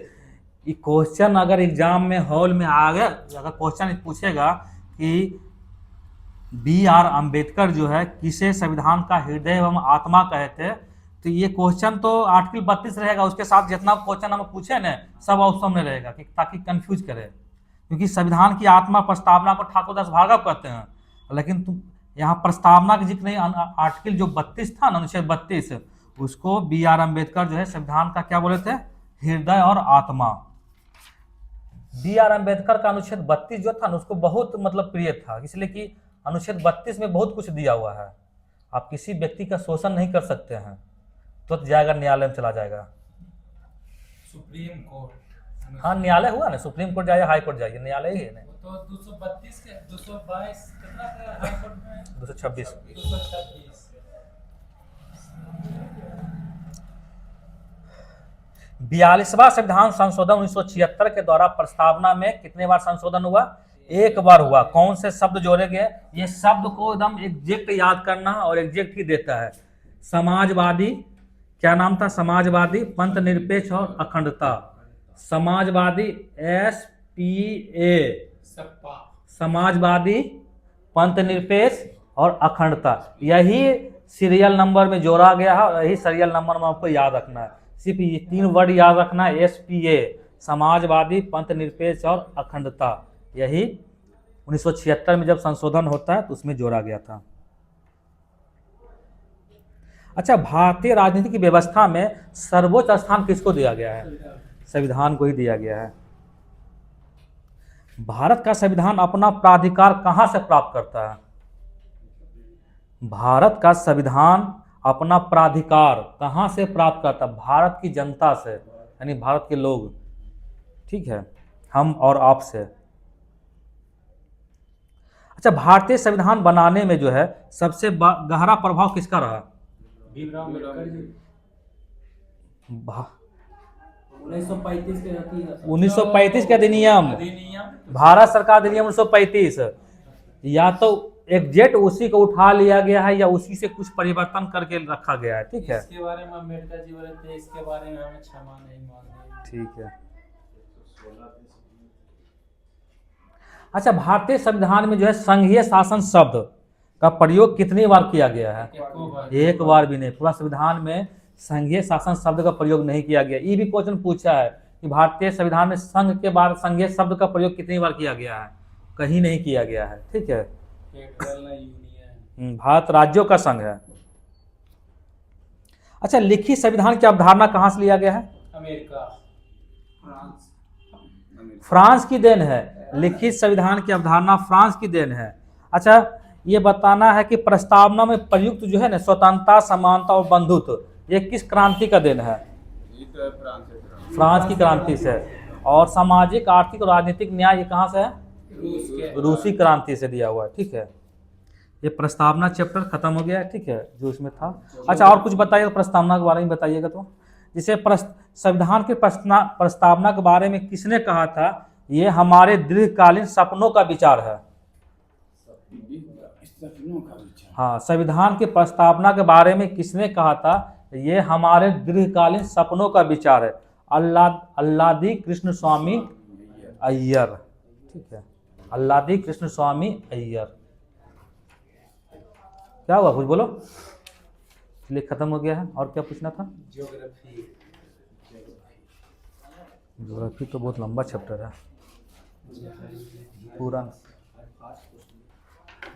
ये क्वेश्चन अगर एग्जाम में हॉल में आ गया, अगर क्वेश्चन पूछेगा कि B.R. अम्बेडकर जो है किसे संविधान का हृदय एवं आत्मा कहते हैं, तो ये क्वेश्चन तो आर्टिकल 32 रहेगा, उसके साथ जितना क्वेश्चन हम पूछे ना सब ऑप्शन में रहेगा, कि ताकि कंफ्यूज करे। क्योंकि संविधान की आत्मा प्रस्तावना को ठाकुर दास भार्गव कहते हैं, लेकिन तुम यहाँ प्रस्तावना का जिक्र नहीं। आर्टिकल जो 32 था ना, अनुच्छेद 32, उसको B.R. अम्बेडकर जो है संविधान का क्या बोले थे? हृदय और आत्मा। B.R. अम्बेडकर का अनुच्छेद 32 जो था ना, उसको बहुत मतलब प्रिय था, इसलिए कि अनुच्छेद 32 में बहुत कुछ दिया हुआ है। आप किसी व्यक्ति का शोषण नहीं कर सकते हैं, तो जाएगा न्यायालय में चला जाएगा। सुप्रीम कोर्ट, हाँ न्यायालय हुआ ना, सुप्रीम कोर्ट जाइए, हाई कोर्ट जाइए, न्यायालय ही है ना। तो 232 के 222 कितना था हाई कोर्ट में? 226। 226। 42वां संविधान संशोधन 1976 के द्वारा प्रस्तावना में कितने बार संशोधन हुआ? एक बार हुआ। कौन से शब्द जोड़े गए? ये शब्द को एकदम एग्जैक्ट याद करना, और एग्जैक्ट ही देता है। समाजवादी, क्या नाम था? समाजवादी, पंथ निरपेक्ष और अखंडता। समाजवादी, SPA, समाजवादी, पंथ निरपेक्ष और अखंडता। यही सीरियल नंबर में जोड़ा गया है, और यही सीरियल नंबर में आपको याद रखना है। सिर्फ ये 3 वर्ड याद रखना है, SPA, समाजवादी, पंथ निरपेक्ष और अखंडता। यही 1976 में जब संशोधन होता है तो उसमें जोड़ा गया था। अच्छा, भारतीय राजनीति की व्यवस्था में सर्वोच्च स्थान किसको दिया गया है? संविधान को ही दिया गया है। भारत का संविधान अपना प्राधिकार कहां से प्राप्त करता है? भारत का संविधान अपना प्राधिकार कहां से प्राप्त करता है? भारत की जनता से, यानी भारत के लोग, ठीक है, हम और आप से। अच्छा, भारतीय संविधान बनाने में जो है सबसे गहरा प्रभाव किसका रहा? भीमराव अम्बेडकर जी। 1935 के अधिनियम, भारत सरकार अधिनियम 1935, या तो एग्जैक्ट उसी को उठा लिया गया है या उसी से कुछ परिवर्तन करके रखा गया है, ठीक है। इसके बारे में अम्बेडकर जी बोले थे, इसके बारे में हमें क्षमा नहीं मांगनी, ठीक है। अच्छा, भारतीय संविधान में जो है संघीय शासन शब्द का प्रयोग कितनी बार किया गया है? एक बार भी नहीं। पूरा संविधान में संघीय शासन शब्द का प्रयोग नहीं किया गया। ये भी क्वेश्चन पूछा है कि भारतीय संविधान में संघ के बाद संघीय शब्द का प्रयोग कितनी बार किया गया है? कहीं नहीं किया गया है, ठीक है। भारत राज्यों का संघ है। अच्छा, लिखित संविधान की अवधारणा कहां से लिया गया है? अमेरिका, फ्रांस की देन है। लिखित संविधान की अवधारणा फ्रांस की देन है। अच्छा, ये बताना है कि प्रस्तावना में प्रयुक्त जो है ना स्वतंत्रता, समानता और बंधुत्व, ये किस क्रांति का देन है? ये तो फ्रांस फ्रांस की क्रांति से। और सामाजिक आर्थिक और राजनीतिक न्याय ये कहाँ से है? रूस के रूसी क्रांति से दिया हुआ है। ठीक है, ये प्रस्तावना चैप्टर खत्म हो गया है। ठीक है, जो इसमें था। अच्छा, और कुछ बताइए प्रस्तावना के बारे में बताइएगा। तो जिसे संविधान की प्रस्तावना के बारे में किसने कहा था? ये हमारे दीर्घकालीन सपनों का विचार है। हाँ, संविधान की प्रस्तावना के बारे में किसने कहा था? ये हमारे दीर्घकालीन सपनों का विचार है। अल्लादी कृष्ण स्वामी अय्यर। ठीक है, अल्लादी कृष्ण स्वामी अय्यर। क्या हुआ, कुछ बोलो। चलिए, खत्म हो गया है। और क्या पूछना था? ज्योग्राफी तो बहुत लंबा चैप्टर है, पूरा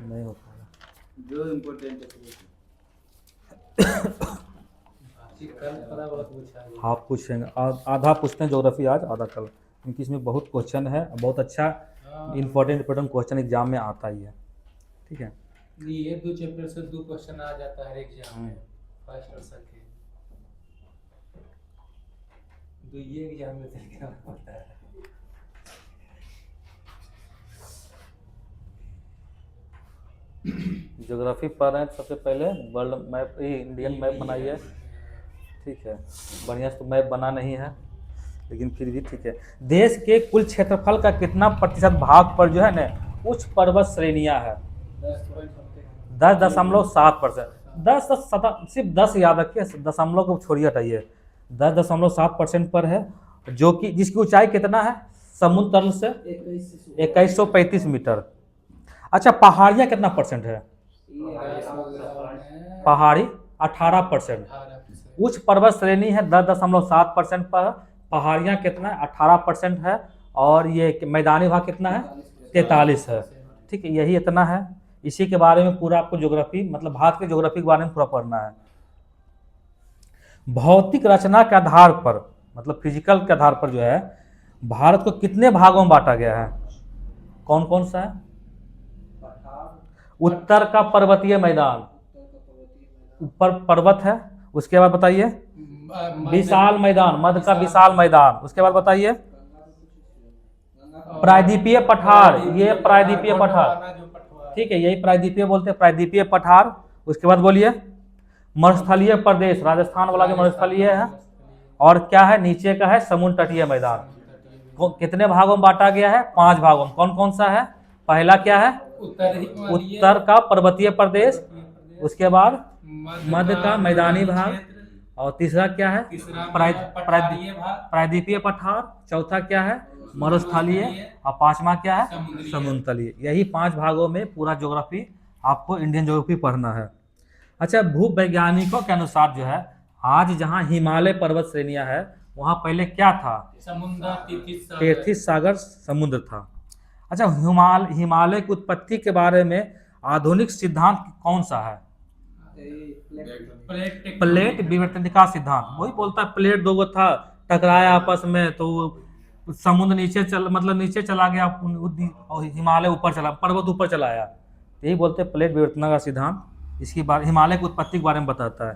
नहीं हो पाएगा। जो इम्पोर्टेंट आप पूछेंगे, आधा पूछते हैं ज्योग्राफी आज, आधा कल, क्योंकि इसमें बहुत क्वेश्चन है। बहुत अच्छा इम्पोर्टेंट क्वेश्चन एग्जाम में आता ही है। ठीक है, ये 2 चैप्टर से 2 क्वेश्चन आ जाता है एग्जाम में, फर्स्ट और सेकंड। तो ये एग्जाम में क्या होता है? ज्योग्राफी पढ़ रहे हैं तो सबसे पहले वर्ल्ड मैप, इंडियन मैप बनाइए। ठीक है, बढ़िया से तो मैप बना नहीं है, लेकिन फिर भी ठीक है। देश के कुल क्षेत्रफल का कितना प्रतिशत भाग पर जो है ना उच्च पर्वत श्रेणियां है? 10.7%। सिर्फ 10 याद रखिए, दशमलव को छोड़िए, हटाइए। 10.7% पर है, जो कि जिसकी ऊंचाई कितना है समुद्र तल से? 2135 मीटर। अच्छा, पहाड़ियाँ कितना परसेंट है? पहाड़ी 18%। उच्च पर्वत श्रेणी है 10.7% पर, पहाड़ियाँ कितना है? 18% है। और ये मैदानी भाग कितना है? 43 है। ठीक है, यही इतना है। इसी के बारे में पूरा आपको ज्योग्राफी, मतलब भारत के ज्योग्राफी के बारे में पूरा पढ़ना है। भौतिक रचना के आधार पर, मतलब फिजिकल के आधार पर जो है, भारत को कितने भागों में बांटा गया है? कौन कौन सा है? उत्तर का पर्वतीय मैदान, ऊपर पर्वत है। उसके बाद बताइए विशाल मैदान, मध्य का विशाल मैदान। उसके बाद बताइए प्रायद्वीपीय पठार, ये प्रायद्वीपीय पठार। ठीक है, यही प्रायद्वीपीय बोलते हैं, प्रायद्वीपीय पठार। उसके बाद बोलिए मरुस्थलीय प्रदेश, राजस्थान वाला जो मरुस्थलीय है। और क्या है? नीचे का है समुद्र तटीय मैदान। कितने भागों में बांटा गया है? 5 भागों में। कौन कौन सा है? पहला क्या है? उत्तर का पर्वतीय प्रदेश। उसके बाद मध्य का मैदानी भाग। और तीसरा क्या है? प्रायद्वीपीय पठार। चौथा क्या है? मरुस्थलीय। और पांचवा क्या है? समुद्र तलीय। यही 5 भागों में पूरा ज्योग्राफी आपको इंडियन ज्योग्राफी पढ़ना है। अच्छा, भूवैज्ञानिकों के अनुसार जो है, आज जहाँ हिमालय पर्वत श्रेणियां है, वहाँ पहले क्या था? समुद्र, तैतीस सागर समुद्र था। अच्छा, हिमालय की उत्पत्ति के बारे में आधुनिक सिद्धांत कौन सा है? प्लेट विवर्तनिका सिद्धांत। वही बोलता है प्लेट 2 था, टकराया आपस में, तो समुद्र नीचे चला गया और हिमालय ऊपर चला, पर्वत ऊपर चला आया। यही बोलते हैं प्लेट विवर्तन का सिद्धांत। इसकी बात हिमालय की उत्पत्ति के बारे में बताता है।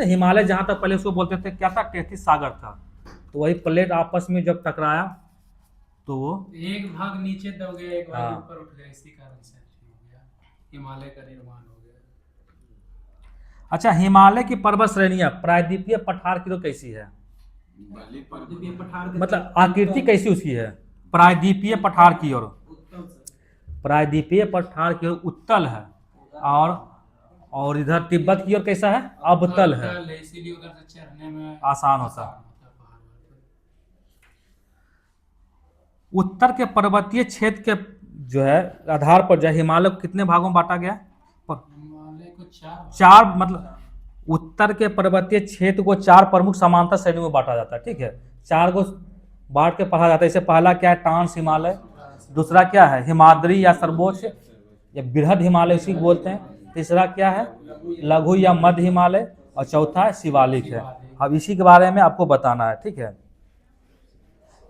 हिमालय जहाँ तक पहले उसको बोलते थे क्या था? 33 सागर था। तो वही प्लेट आपस में जब टकराया तो वो एक भाग नीचे दब गया, एक भाग ऊपर उठ गया, इसी कारण से हो गया, हिमालय का निर्माण हो गया। अच्छा, हिमालय की पर्वत श्रेणियां प्रायद्वीपीय पठार की तो कैसी है? मतलब आकृति कैसी उसकी है? प्रायद्वीपीय पठार की ओर, प्रायद्वीपीय पठार की ओर उत्तल है। और इधर तिब्बत की ओर कैसा है? अवतल है, इसीलिए उधर से चढ़ने में आसान होता है। उत्तर के पर्वतीय क्षेत्र के जो है आधार पर जो है हिमालय को कितने भागों में बांटा गया? हिमालय को 4, मतलब उत्तर के पर्वतीय क्षेत्र को 4 प्रमुख समांतर श्रेणियों में बांटा जाता है। ठीक है, 4 को बांट के पढ़ा जाता है। इससे पहला क्या है? ट्रांस हिमालय। दूसरा क्या है? हिमाद्री या सर्वोच्च या बृहद हिमालय इसी को बोलते हैं। तीसरा क्या है? लघु या मध्य हिमालय। और चौथा है शिवालिक है। अब इसी के बारे में आपको बताना है। ठीक है,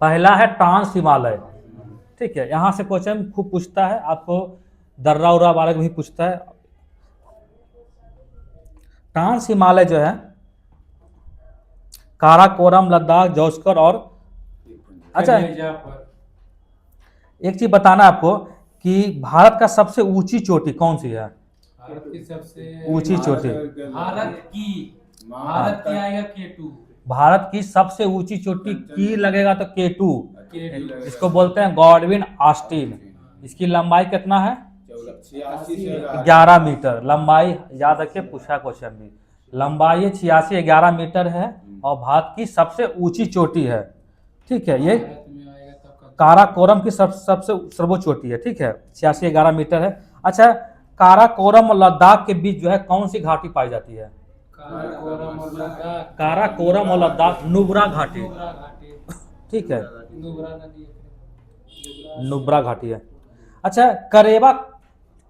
पहला है ट्रांस हिमालय। ठीक है, यहाँ से क्वेश्चन खूब पूछता है, आपको दर्रा उर्रा वाले भी पूछता है। ट्रांस हिमालय जो है काराकोरम, लद्दाख, जौस्कर और अच्छा कलेजा पर। एक चीज बताना है आपको कि भारत का सबसे ऊंची चोटी कौन सी है? भारत की सबसे ऊंची चोटी। भारत की आएगा K2। भारत की सबसे ऊंची चोटी की लगेगा तो K2। K2 इसको बोलते हैं गॉडविन ऑस्टिन। इसकी लंबाई कितना है? 11 मीटर लंबाई। याद रखिए, पूछा क्वेश्चन भी। लंबाई 86-11 मीटर है और भारत की सबसे ऊंची चोटी है। ठीक है, ये भारत में आएगा तब काराकोरम की सबसे सर्वोच्च चोटी है। ठीक है, 86-11 मीटर है। अच्छा, काराकोरम और लद्दाख के बीच जो है कौन सी घाटी पाई जाती है? काराकोरम और लद्दाख। काराकोरम और लद्दाख नुब्रा घाटी। नुब्रा घाटी। ठीक है, नुब्रा नदी है। नुब्रा घाटी है। अच्छा, करेवा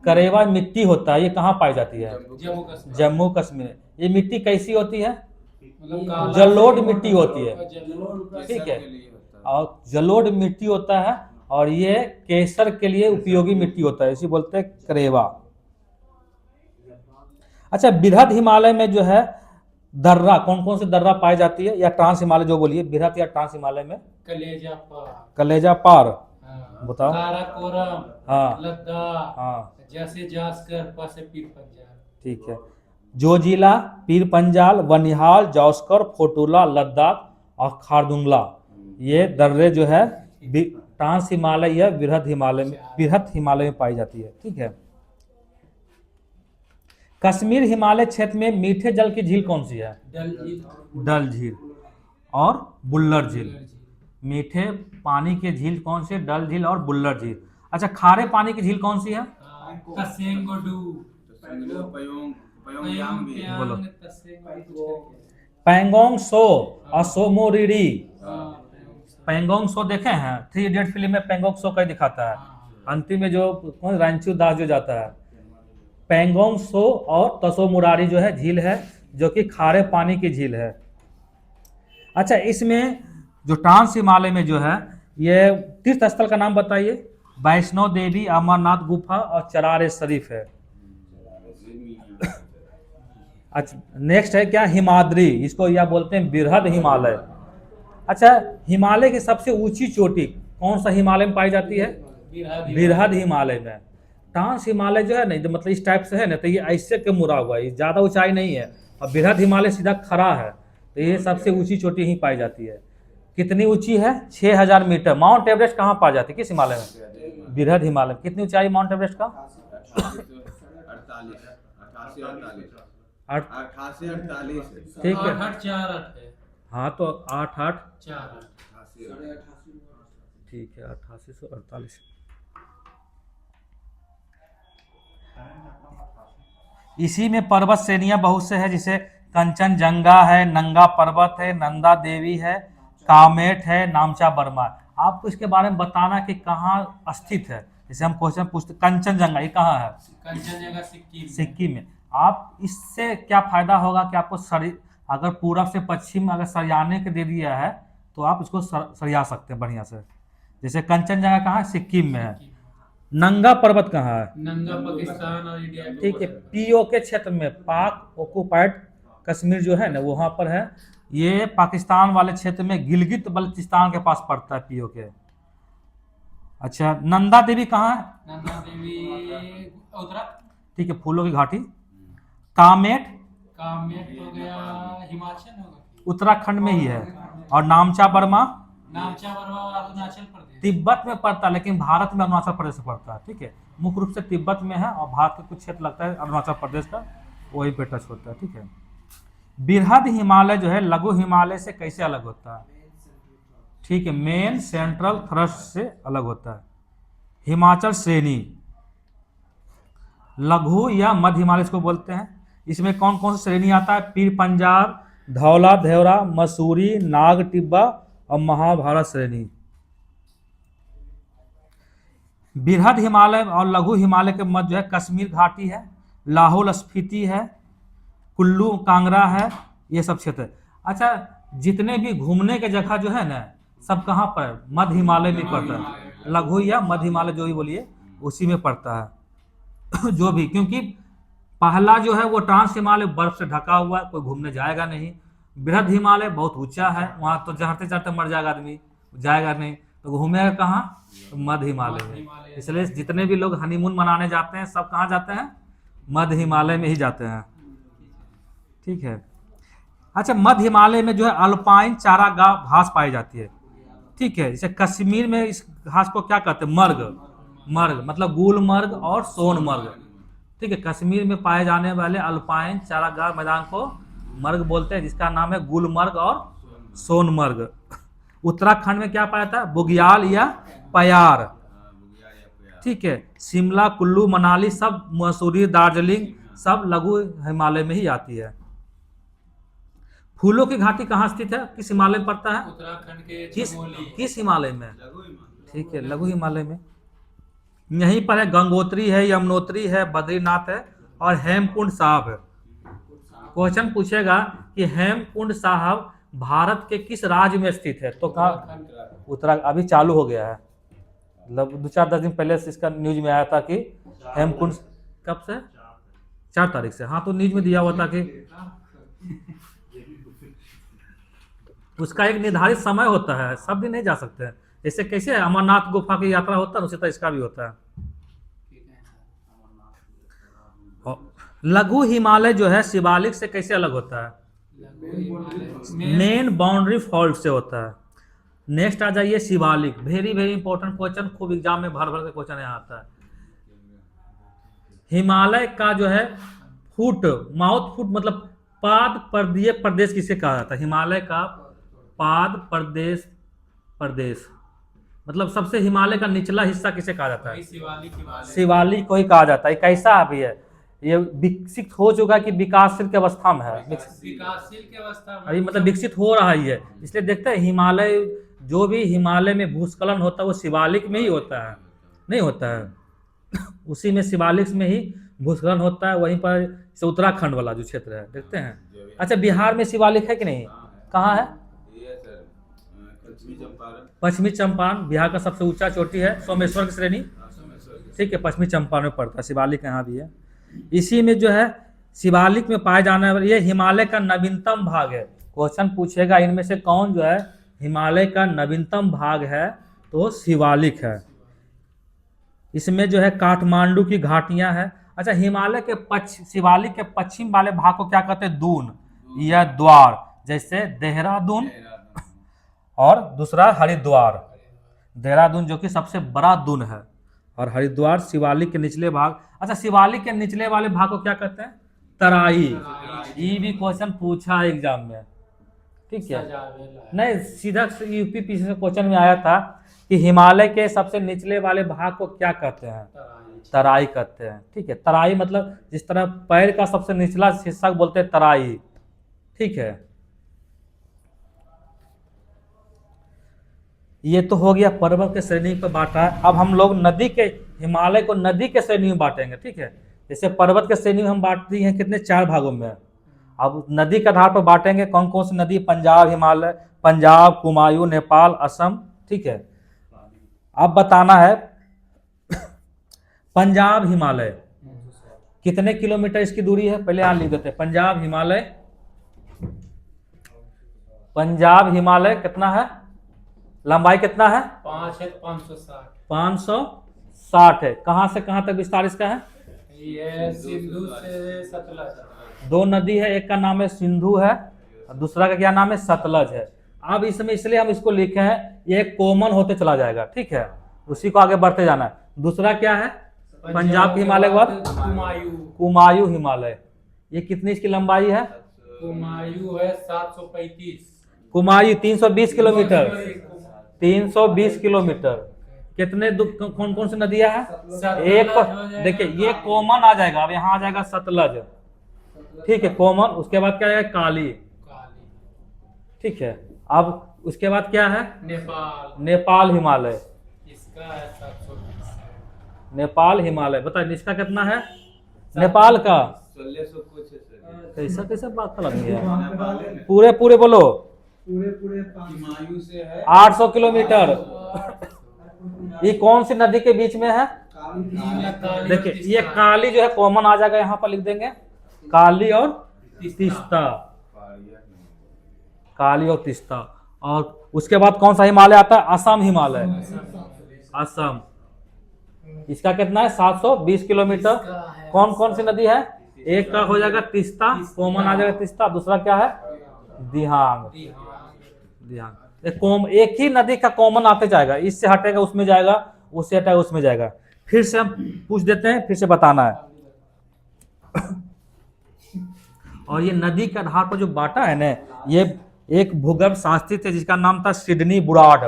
करेवा मिट्टी होता है, ये कहाँ पाई जाती है? जम्मू कश्मीर। जम्मू कश्मीर। ये मिट्टी कैसी होती है? मतलब काला जलोढ़ मिट्टी होती है। जलोढ़। ठीक है, और जलोढ़ मिट्टी होता है और ये केसर के लिए उपयोगी मिट्टी होता है, इसी बोलते हैं करेवा। अच्छा, बृहद हिमालय में जो है दर्रा, कौन कौन सी दर्रा पाई जाती है, या ट्रांस हिमालय जो बोलिए, बृहद या ट्रांस हिमालय में? कलेजा पर। कलेजा पार। हाँ। बताओ। काराकोरम। हाँ। लद्दाख। हाँ, जैसे जास्कर पासे पीर पंजाब। ठीक है। जोजिला, पीर पंजाल, वनिहाल, जौस्कर, फोटुला, लद्दाख और खारदुंगला, ये दर्रे जो है ट्रांस हिमालय या बृहद हिमालय में पाई जाती है। ठीक है। कश्मीर हिमालय क्षेत्र में मीठे जल की झील कौन सी है? डल झील। डल झील और बुल्लर झील। मीठे पानी की झील कौन सी? डल झील और बुल्लर झील। अच्छा, खारे पानी की झील कौन सी है? तसेंगोडू। बोलो। पैंगोंग सो और सोमोरिरी। पैंगोंग सो देखे हैं? 3 इडियट फिल्म में पैंगोंग सो का दिखाता है, अंतिम में जो कौन रणछोड़ दास जो जाता है। पैंगोंग सो और तसो मुरारी जो है झील है, जो कि खारे पानी की झील है। अच्छा, इसमें जो ट्रांस हिमालय में जो है, ये तीर्थ स्थल का नाम बताइए। वैष्णो देवी, अमरनाथ गुफा और चरार शरीफ है। अच्छा, नेक्स्ट है क्या? हिमाद्री, इसको या बोलते हैं बृहद हिमालय। अच्छा, हिमालय की सबसे ऊंची चोटी कौन सा हिमालय में पाई जाती है? बृहद हिमालय में। ट्रांस हिमालय जो है ना, जो मतलब इस टाइप से है ना, तो ये ऐसे के मुड़ा हुआ है, ये ज्यादा ऊंचाई नहीं है, और बृहद हिमालय सीधा खड़ा है, तो ये सबसे ऊंची चोटी ही पाई जाती है। कितनी ऊंची है? 6000 मीटर। माउंट एवरेस्ट कहाँ पाई जाती है, किस हिमालय में? बृहद हिमालय में। कितनी ऊंचाई माउंट एवरेस्ट का? 88-48। ठीक है। 8-4-8 है। हाँ, तो 8-8। 4-8। ठीक है, 8848। इसी में पर्वत श्रेणियां बहुत से है, जिसे कंचनजंगा है, नंगा पर्वत है, नंदा देवी है, कामेट है, नामचा बर्मा है। आपको इसके बारे में बताना कि कहाँ स्थित है। जैसे हम क्वेश्चन पूछते, कंचनजंगा ये कहाँ है? कंचनजंगा सिक्किम। सिक्किम में। आप इससे क्या फायदा होगा कि आपको अगर पूरब से पश्चिम अगर सरियाने के दे दिया है, तो आप इसको सरिया सकते हैं बढ़िया से। जैसे कंचनजंगा कहाँ है? सिक्किम में है। नंगा पर्वत कहाँ है? नंगा पाकिस्तान और इंडिया। ठीक है, पीओके क्षेत्र में, पाक ऑक्युपाइड कश्मीर जो है ना, वहां पर है। ये पाकिस्तान वाले क्षेत्र में गिलगित बल्चिस्तान के पास पड़ता है पीओके। अच्छा, नंदा देवी कहाँ है? नंदा देवी उत्तराखंड। ठीक है, फूलों की घाटी। कामेट कामेट हो गया, हिमाचल होगा। उत्तराखंड में ही है। और नामचा बर्मा नामचा बर्मा अरुणाचल प्रदेश। तिब्बत में पड़ता है, लेकिन भारत में अरुणाचल प्रदेश में पड़ता है। ठीक है, मुख्य रूप से तिब्बत में है, और भारत के कुछ क्षेत्र लगता है अरुणाचल प्रदेश का, वही पे टच होता है। ठीक है। बृहद हिमालय जो है लघु हिमालय से कैसे अलग होता है? ठीक है, मेन सेंट्रल थ्रस्ट से अलग होता है। हिमाचल श्रेणी लघु या मध्य हिमालय इसको बोलते हैं। इसमें कौन कौन सी श्रेणी आता है? पीर पंजाल, धौला धेवरा, मसूरी, नाग टिब्बा और महाभारत श्रेणी। बृहद हिमालय और लघु हिमालय के मध्य जो है कश्मीर घाटी है, लाहौल स्फीति है, कुल्लू कांगड़ा है, ये सब क्षेत्र है। अच्छा, जितने भी घूमने के जगह जो है ना, सब कहाँ पर है? मध्य हिमालय में पड़ता है। लघु या मध्य हिमालय जो ही बोलिए, उसी में पड़ता है। जो भी, क्योंकि पहला जो है वो ट्रांस हिमालय बर्फ से ढका हुआ है, कोई घूमने जाएगा नहीं। बृहद हिमालय बहुत ऊंचा है, वहां तो चढ़ते चढ़ते मर जाएगा आदमी। जाएगा नहीं, तो घूमेगा कहाँ? तो मध्य हिमालय में। हिमालय। इसलिए जितने भी लोग हनीमून मनाने जाते हैं सब कहाँ जाते हैं? मध्य हिमालय में ही जाते हैं। ठीक है। अच्छा, मध्य हिमालय में जो है अल्पाइन चारागाह घास पाई जाती है। ठीक है। जैसे कश्मीर में इस घास को क्या कहते हैं? मर्ग। मर्ग मतलब गुलमर्ग और सोनमर्ग। ठीक है। कश्मीर में पाए जाने वाले अल्पाइन चारागाह मैदान को मर्ग बोलते हैं, जिसका नाम है गुलमर्ग और सोनमर्ग। उत्तराखंड में क्या पाया जाता है? बुग्याल या पयार। ठीक है। शिमला, कुल्लू, मनाली सब, मसूरी, दार्जिलिंग सब लघु हिमालय में ही आती है। फूलों की घाटी कहाँ स्थित है? किस हिमालय में पड़ता है? उत्तराखंड के किस चमोली। किस हिमालय में? ठीक है, लघु हिमालय में। यहीं पर है गंगोत्री है, यमुनोत्री है, बद्रीनाथ है और हेमकुंड साहब है। क्वेश्चन पूछेगा कि हेमकुंड साहब भारत के किस राज्य में स्थित है? तो कहा उत्तराखंड। अभी चालू हो गया है, मतलब 2-4-10 दिन पहले से इसका न्यूज में आया था कि हेमकुंड। कब से? 4 तारीख से। हाँ, तो न्यूज में दिया हुआ था कि उसका एक निर्धारित समय होता है, सब दिन नहीं जा सकते हैं। जैसे कैसे अमरनाथ गुफा की यात्रा होता है, उसी तरह इसका भी होता है। लघु हिमालय जो है शिवालिक से कैसे अलग होता है? मेन बाउंड्री फॉल्ट से होता है। नेक्स्ट आ जाइए Shivalik. Very very important question, खूब एग्जाम में भर भर के क्वेश्चन यहाँ आता है। हिमालय का जो है फुट, माउथ फुट मतलब पाद पर्दीय प्रदेश किसे कहा जाता है? हिमालय का पाद प्रदेश मतलब सबसे हिमालय का निचला हिस्सा किसे कहा जाता है? शिवालिक को ही कहा जाता है। कैसा अभी है? ये विकसित हो चुका कि विकासशील की अवस्था में है? विकासशील की अवस्था में अभी मतलब विकसित हो रहा ही है। इसलिए देखते हैं हिमालय, जो भी हिमालय में भूस्खलन होता है वो शिवालिक में ही होता है, नहीं होता है उसी में शिवालिक में ही भूस्खलन होता है। वहीं पर से उत्तराखंड वाला जो क्षेत्र है देखते हैं। अच्छा, बिहार में शिवालिक है कि नहीं? कहाँ है? पश्चिमी चंपारण बिहार का सबसे ऊंचा चोटी है, सोमेश्वर की श्रेणी। ठीक है, पश्चिमी चंपारण में पड़ता है। शिवालिक यहाँ भी है। इसी में जो है शिवालिक में पाए जाने वाले, ये हिमालय का नवीनतम भाग है। क्वेश्चन पूछेगा इनमें से कौन जो है हिमालय का नवीनतम भाग है? तो शिवालिक है। इसमें जो है काठमांडू की घाटियां हैं। अच्छा, हिमालय के शिवालिक के पश्चिम वाले भाग को क्या कहते हैं? दून या द्वार। जैसे देहरादून और दूसरा हरिद्वार। देहरादून जो कि सबसे बड़ा दून है, और हरिद्वार शिवालिक के निचले भाग। अच्छा, शिवालिक के निचले वाले भाग को क्या कहते हैं? तराई। ये भी क्वेश्चन पूछा है एग्जाम में। ठीक है, नहीं सीधा यूपी पीछे से क्वेश्चन में आया था कि हिमालय के सबसे निचले वाले भाग को क्या कहते हैं? तराई कहते हैं। ठीक है, तराई मतलब जिस तरह पैर का सबसे निचला हिस्सा बोलते हैं तराई। ठीक है, ये तो हो गया पर्वत के श्रेणी पर बांटा है। अब हम लोग नदी के, हिमालय को नदी के श्रेणी में बांटेंगे। ठीक है, जैसे पर्वत के श्रेणी में हम बांटते हैं कितने? 4 भागों में। अब नदी के आधार पर बांटेंगे कौन कौन सी नदी? पंजाब हिमालय, पंजाब, कुमायूं, नेपाल, असम। ठीक है, अब बताना है पंजाब हिमालय कितने किलोमीटर इसकी दूरी है? पहले यहाँ लिख देते हैं। पंजाब हिमालय, पंजाब हिमालय कितना है? लंबाई कितना है? 560 है। कहां से कहां तक विस्तार इसका है? ये सिंधु से सतलज। 2 नदी है, एक का नाम है सिंधु है और दूसरा का क्या नाम है? सतलज है। अब इसमें इसलिए हम इसको लिखे हैं, ये कॉमन होते चला जाएगा। ठीक है, उसी को आगे बढ़ते जाना है। दूसरा क्या है? पंजाब के हिमालय के बाद कुमायूं हिमालय। ये कितनी इसकी लंबाई है? कुमायूं है 735। कुमायूं 320 किलोमीटर। 320 किलोमीटर। कितने कौन कौन सी नदियां हैं? एक देखिए, ये कॉमन आ जाएगा। अब यहाँ आ जाएगा सतलज। ठीक है, कॉमन। उसके बाद क्या है? काली। ठीक है, अब उसके बाद क्या है? नेपाल हिमालय। इसका है 720। नेपाल हिमालय। बताइए इसका कितना है? नेपाल का 1600 कुछ है। कैसा कैसा बात लग गया? पूरे पूरे बोलो। हिमायू से है 800 किलोमीटर। ये कौन सी नदी के बीच में है? देखिए, ये काली जो है कॉमन आ जाएगा, यहाँ पर लिख देंगे काली और तीस्ता। काली और तीस्ता। और उसके बाद कौन सा हिमालय आता है? असम हिमालय। असम, इसका कितना है? 720 किलोमीटर। कौन कौन सी नदी है? एक का हो जाएगा तिस्ता, कॉमन आ जाएगा तिस्ता। दूसरा क्या है? दिहांग। दिहांग एक ही नदी का कॉमन आते जाएगा, इससे हटेगा उसमें जाएगा, उससे हटेगा उसमें जाएगा। फिर से हम पूछ देते हैं, फिर से बताना है। और ये नदी के आधार पर जो बांटा है ना, ये एक भूगर्भ शास्त्री थे जिसका नाम था सिडनी बुराड।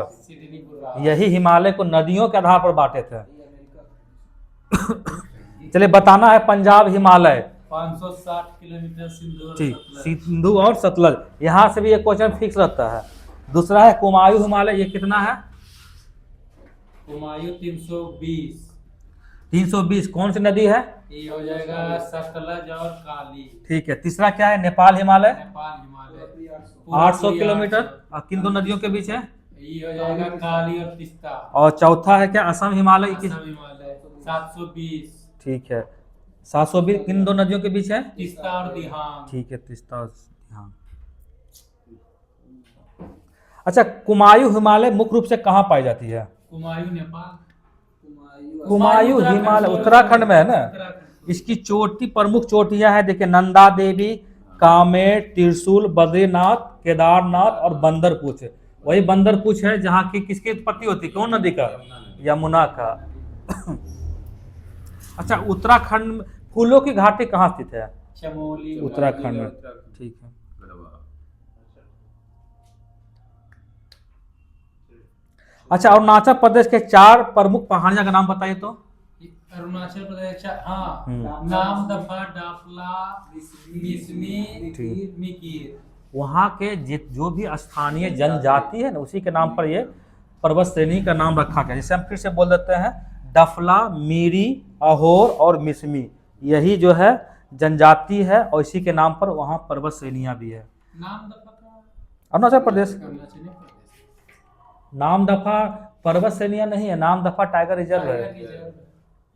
यही हिमालय को नदियों के आधार पर बांटे थे। चलिए बताना है पंजाब हिमालय। 560 किलोमीटर सिंधु और ठीक, सतलज। सिंधु और सतलज, यहाँ से भी एक क्वेश्चन फिक्स रहता है। दूसरा है कुमायूं हिमालय, ये कितना है? कुमायूं 320। 320। कौन सी नदी है? ये हो जाएगा सतलज और काली। ठीक है। तीसरा क्या है? नेपाल हिमालय, नेपाल हिमालय 800 किलोमीटर। और किन दो नदियों के बीच है? ये हो जाएगा काली और तिस्ता। और चौथा है क्या? असम हिमालय। असम हिमालय 720। ठीक है। 720 किन दो नदियों के बीच है? तिस्ता और दिहांग। ठीक है, तिस्ता और दिहांग। अच्छा, कुमायूं हिमालय मुख्य रूप से कहाँ पाई जाती है? कुमायूं नेपाल। कुमायूं हिमालय उत्तराखंड में है ना। उत्तराखंड। इसकी चोटी, प्रमुख चोटियां हैं, देखिए नंदा देवी, कामेर, त्रिशूल, बद्रीनाथ, केदारनाथ और बंदरपूछ। वही बंदरपूछ है जहाँ की किसकी उत्पत्ति होती है? कौन नदी का? यमुना का। अच्छा, उत्तराखंड में फूलों की घाटी कहाँ स्थित है? चमोली उत्तराखंड में। ठीक है। अच्छा, अरुणाचल प्रदेश के 4 प्रमुख पहाड़ियां का नाम बताइए तो। अरुणाचल प्रदेश। हाँ, हम्म। नाम दफा, डाफला, मिसमी, ठीक। मिकीर। वहाँ के जो भी स्थानीय जनजाति है ना, उसी के नाम पर ये पर्वत श्रेणी का नाम रखा गया। जैसे हम फिर से बोल देते हैं, डफला, मीरी, अहोर और मिसमी, यही जो है जनजाति है और इसी के नाम पर वहाँ पर्वत श्रेणियाँ भी है। नाम दफा का अरुणाचल प्रदेश। अरुणाचल प्रदेश। नाम दफा पर्वत श्रेणियाँ नहीं है, नाम दफा टाइगर रिजर्व टाइगर है, रिजर्व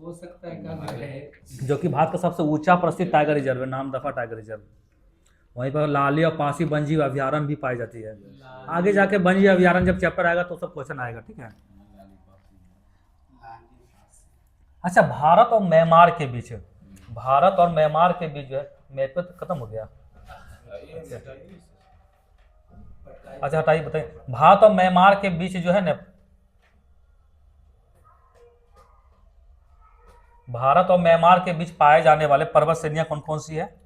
हो सकता है कहाँ है। जो कि भारत का सबसे ऊंचा प्रसिद्ध टाइगर रिजर्व है, नाम दफा टाइगर रिजर्व। वहीं पर लाली और पासी वन्यजीव अभ्यारण्य भी पाई जाती है। आगे जाके वन्यजीव अभ्यारण्य जब चैप्टर आएगा तो सब क्वेश्चन आएगा, ठीक है। अच्छा, भारत और म्यांमार के बीच, भारत और म्यांमार के बीच जो है, मैप पे तो खत्म हो गया। अच्छा हटाइए, बताइए भारत और म्यांमार के बीच जो है ना, भारत और म्यांमार के बीच पाए जाने वाले पर्वत श्रेणियां कौन कौन सी है?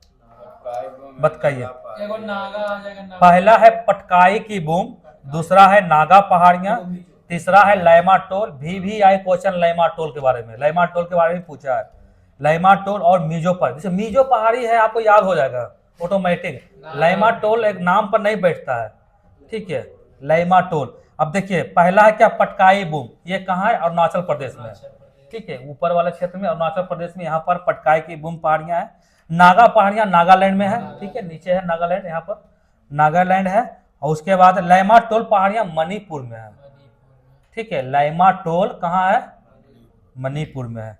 बताइए। एगो नागा आ जाएगा। नागा। पहला है पटकाई की बूम, दूसरा है नागा पहाड़ियां, तीसरा है लैमा टोल। भी आए क्वेश्चन लैमा टोल के बारे में, लैमा टोल के बारे में पूछा है। लैमा टोल और मीजो पहाड़ी, जैसे मीजो पहाड़ी है आपको याद हो जाएगा ऑटोमेटिक। लैमा टोल एक नाम पर नहीं बैठता है, ठीक है। लैमा टोल। अब देखिए पहला है क्या? पटकाई बूम, ये कहाँ है? अरुणाचल प्रदेश में, ठीक है। ऊपर वाले क्षेत्र में अरुणाचल प्रदेश में, यहाँ पर पटकाई की बूम पहाड़ियां हैं। नागा पहाड़ियां नागालैंड में है, ठीक है, नीचे है नागालैंड, यहाँ पर नागालैंड है। और उसके बाद लैमा टोल पहाड़ियां मणिपुर में है, ठीक है। लैमा टोल कहाँ है? मणिपुर में है।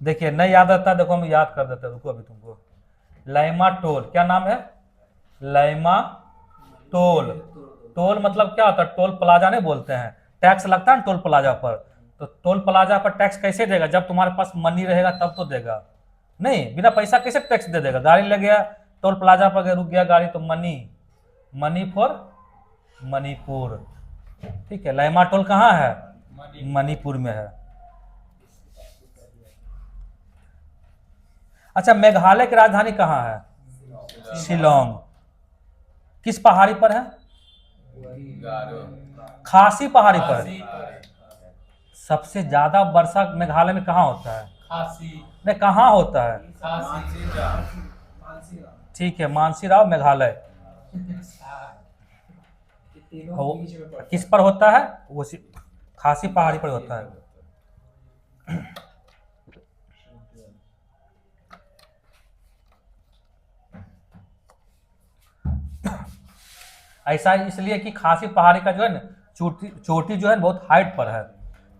देखिए नहीं याद आता, देखो हम याद कर देते हैं, रुको अभी तुमको। लैमा टोल क्या नाम है? लैमा टोल। टोल मतलब क्या होता है? टोल प्लाजा नहीं बोलते हैं, टैक्स लगता है ना टोल प्लाजा पर। तो टोल प्लाजा पर टैक्स कैसे देगा? जब तुम्हारे पास मनी रहेगा तब तो देगा, नहीं बिना पैसा कैसे टैक्स दे देगा? गाड़ी लग गया टोल प्लाजा पर, रुक गया गाड़ी, तो मनी फॉर मणिपुर, ठीक है। लैमा टोल कहाँ है? मणिपुर में है। अच्छा, मेघालय की राजधानी कहाँ है? शिलोंग। किस पहाड़ी पर है? खासी पहाड़ी पर। सबसे ज्यादा वर्षा मेघालय में कहाँ होता है? खासी। नहीं, कहाँ होता है? खासी। ठीक है, मानसीराव मेघालय। किस पर होता है? वो खासी पहाड़ी पर होता है। ऐसा इसलिए कि खासी पहाड़ी का जो है ना चोटी जो है बहुत हाइट पर है,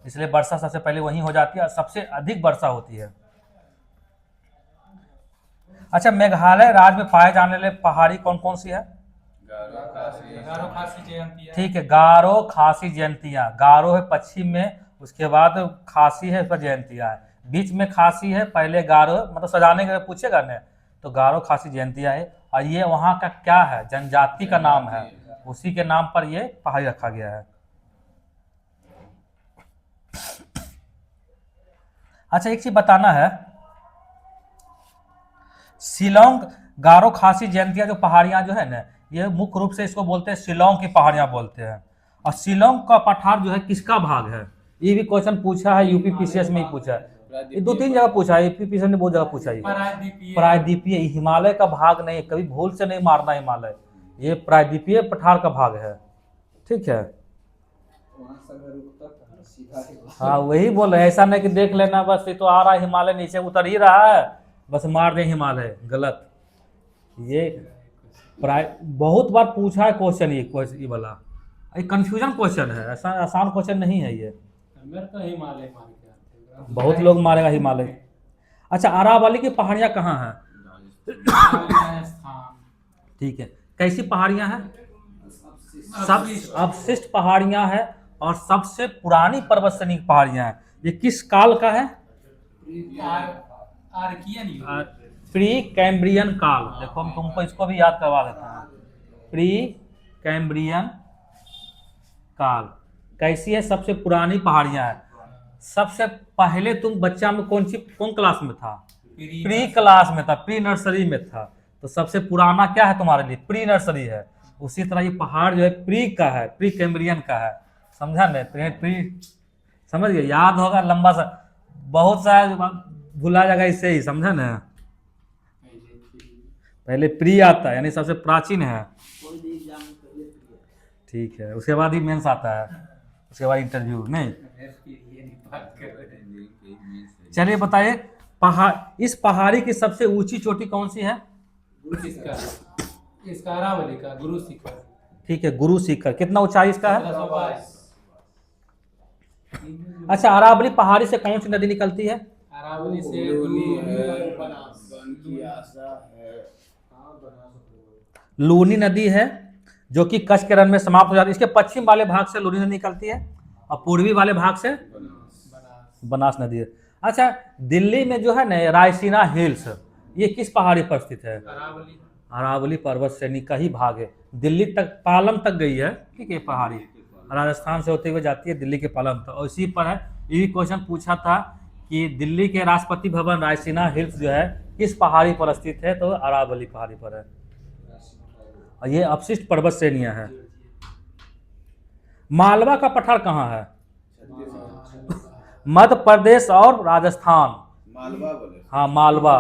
इसलिए वर्षा सबसे पहले वहीं हो जाती है और सबसे अधिक वर्षा होती है। अच्छा, मेघालय राज्य में पाए जाने वाले पहाड़ी कौन कौन सी है? गारो खासी जयंती है। ठीक है, गारो खासी जयंतिया, गारो है पश्चिम में, उसके बाद खासी है, उसका जयंतिया है, बीच में खासी है, पहले गारो है, मतलब सजाने के पूछेगा ना तो गारो खासी जयंतिया है। और ये वहाँ का क्या है, जनजाति का नाम है, उसी के नाम पर ये पहाड़ी रखा गया है। अच्छा एक चीज बताना है, शिलोंग गारो खासी जयंतिया जो पहाड़ियां जो है ना, ये मुख्य रूप से इसको बोलते हैं शिलोंग की पहाड़ियां बोलते हैं। और शिलोंग का पठार जो है किसका भाग है, ये भी क्वेश्चन पूछा है, यूपीपीसीएस में ही पूछा है, ये 2-3 जगह पूछा है, यूपीपीसीएस ने बहुत जगह पूछा है। प्रायद्वीपीय प्रायद्वीपीय हिमालय का भाग नहीं, कभी भूल से नहीं मारना हिमालय, ये प्रायद्वीपीय पठार का भाग है। ठीक है, हाँ वही बोल रहे, ऐसा नहीं कि देख लेना बस ये तो आ रहा है हिमालय नीचे उतर ही रहा है बस मार दे हिमालय, गलत। ये प्राय बहुत बार पूछा है क्वेश्चन, ये वाला कंफ्यूजन क्वेश्चन है, ऐसा आसान क्वेश्चन नहीं है ये, मेरे तो हिमालय मान के आते हैं। बहुत लोग मारेगा हिमालय। अच्छा अरावली की पहाड़ियाँ कहाँ हैं? राजस्थान। ठीक है, कैसी पहाड़ियाँ हैं? सब अवशिष्ट पहाड़ियाँ हैं और सबसे पुरानी पर्वत श्रेणी की पहाड़ियाँ हैं। ये किस काल का है? आर्कियन युग। प्री कैम्ब्रियन काल। देखो हम तुमको इसको भी याद करवा देते हैं, प्री कैम्ब्रियन काल कैसी है, सबसे पुरानी पहाड़ियाँ हैं। सबसे पहले तुम बच्चा में कौन क्लास में था? प्री क्लास में था, प्री नर्सरी में था, तो सबसे पुराना क्या है तुम्हारे लिए? प्री नर्सरी है। उसी तरह ये पहाड़ जो है प्री का है, प्री कैम्ब्रियन का है, समझा ना? प्री समझ गए, याद होगा, लंबा सा बहुत सा भुला जाएगा इससे ही, समझा ना? पहले प्री आता है यानी सबसे प्राचीन है, ठीक है, उसके बाद ही मेंस आता है, उसके बाद इंटरव्यू नहीं। चलिए बताइए इस पहाड़ी की सबसे ऊंची चोटी कौन सी है? इसका अरावली का गुरु शिखर। ठीक है, गुरु शिखर। कितना ऊंचाई इसका है? 1722। अच्छा अरावली पहाड़ी से कौन सी नदी निकलती है? अरावली से लूनी नदी है जो कि कच्छ के रण में समाप्त हो जाती है। इसके पश्चिम वाले भाग से लूनी नदी निकलती है और पूर्वी वाले भाग से बनास नदी है। अच्छा दिल्ली में जो है ना रायसीना हिल्स, ये किस पहाड़ी पर स्थित है? अरावली। अरावली पर्वत श्रेणी का ही भाग है, दिल्ली तक पालम तक गई है। ठीक है, पहाड़ी राजस्थान से होते हुए जाती है दिल्ली के पालम तक, और इसी पर है। ये क्वेश्चन पूछा था कि दिल्ली के राष्ट्रपति भवन रायसीना हिल्स जो है किस पहाड़ी पर स्थित है, तो अरावली पहाड़ी पर है। और ये अपशिष्ट पर्वत श्रेणियां हैं। मालवा का पठार कहाँ है? मध्य प्रदेश और राजस्थान। मालवा बोले। हाँ मालवा,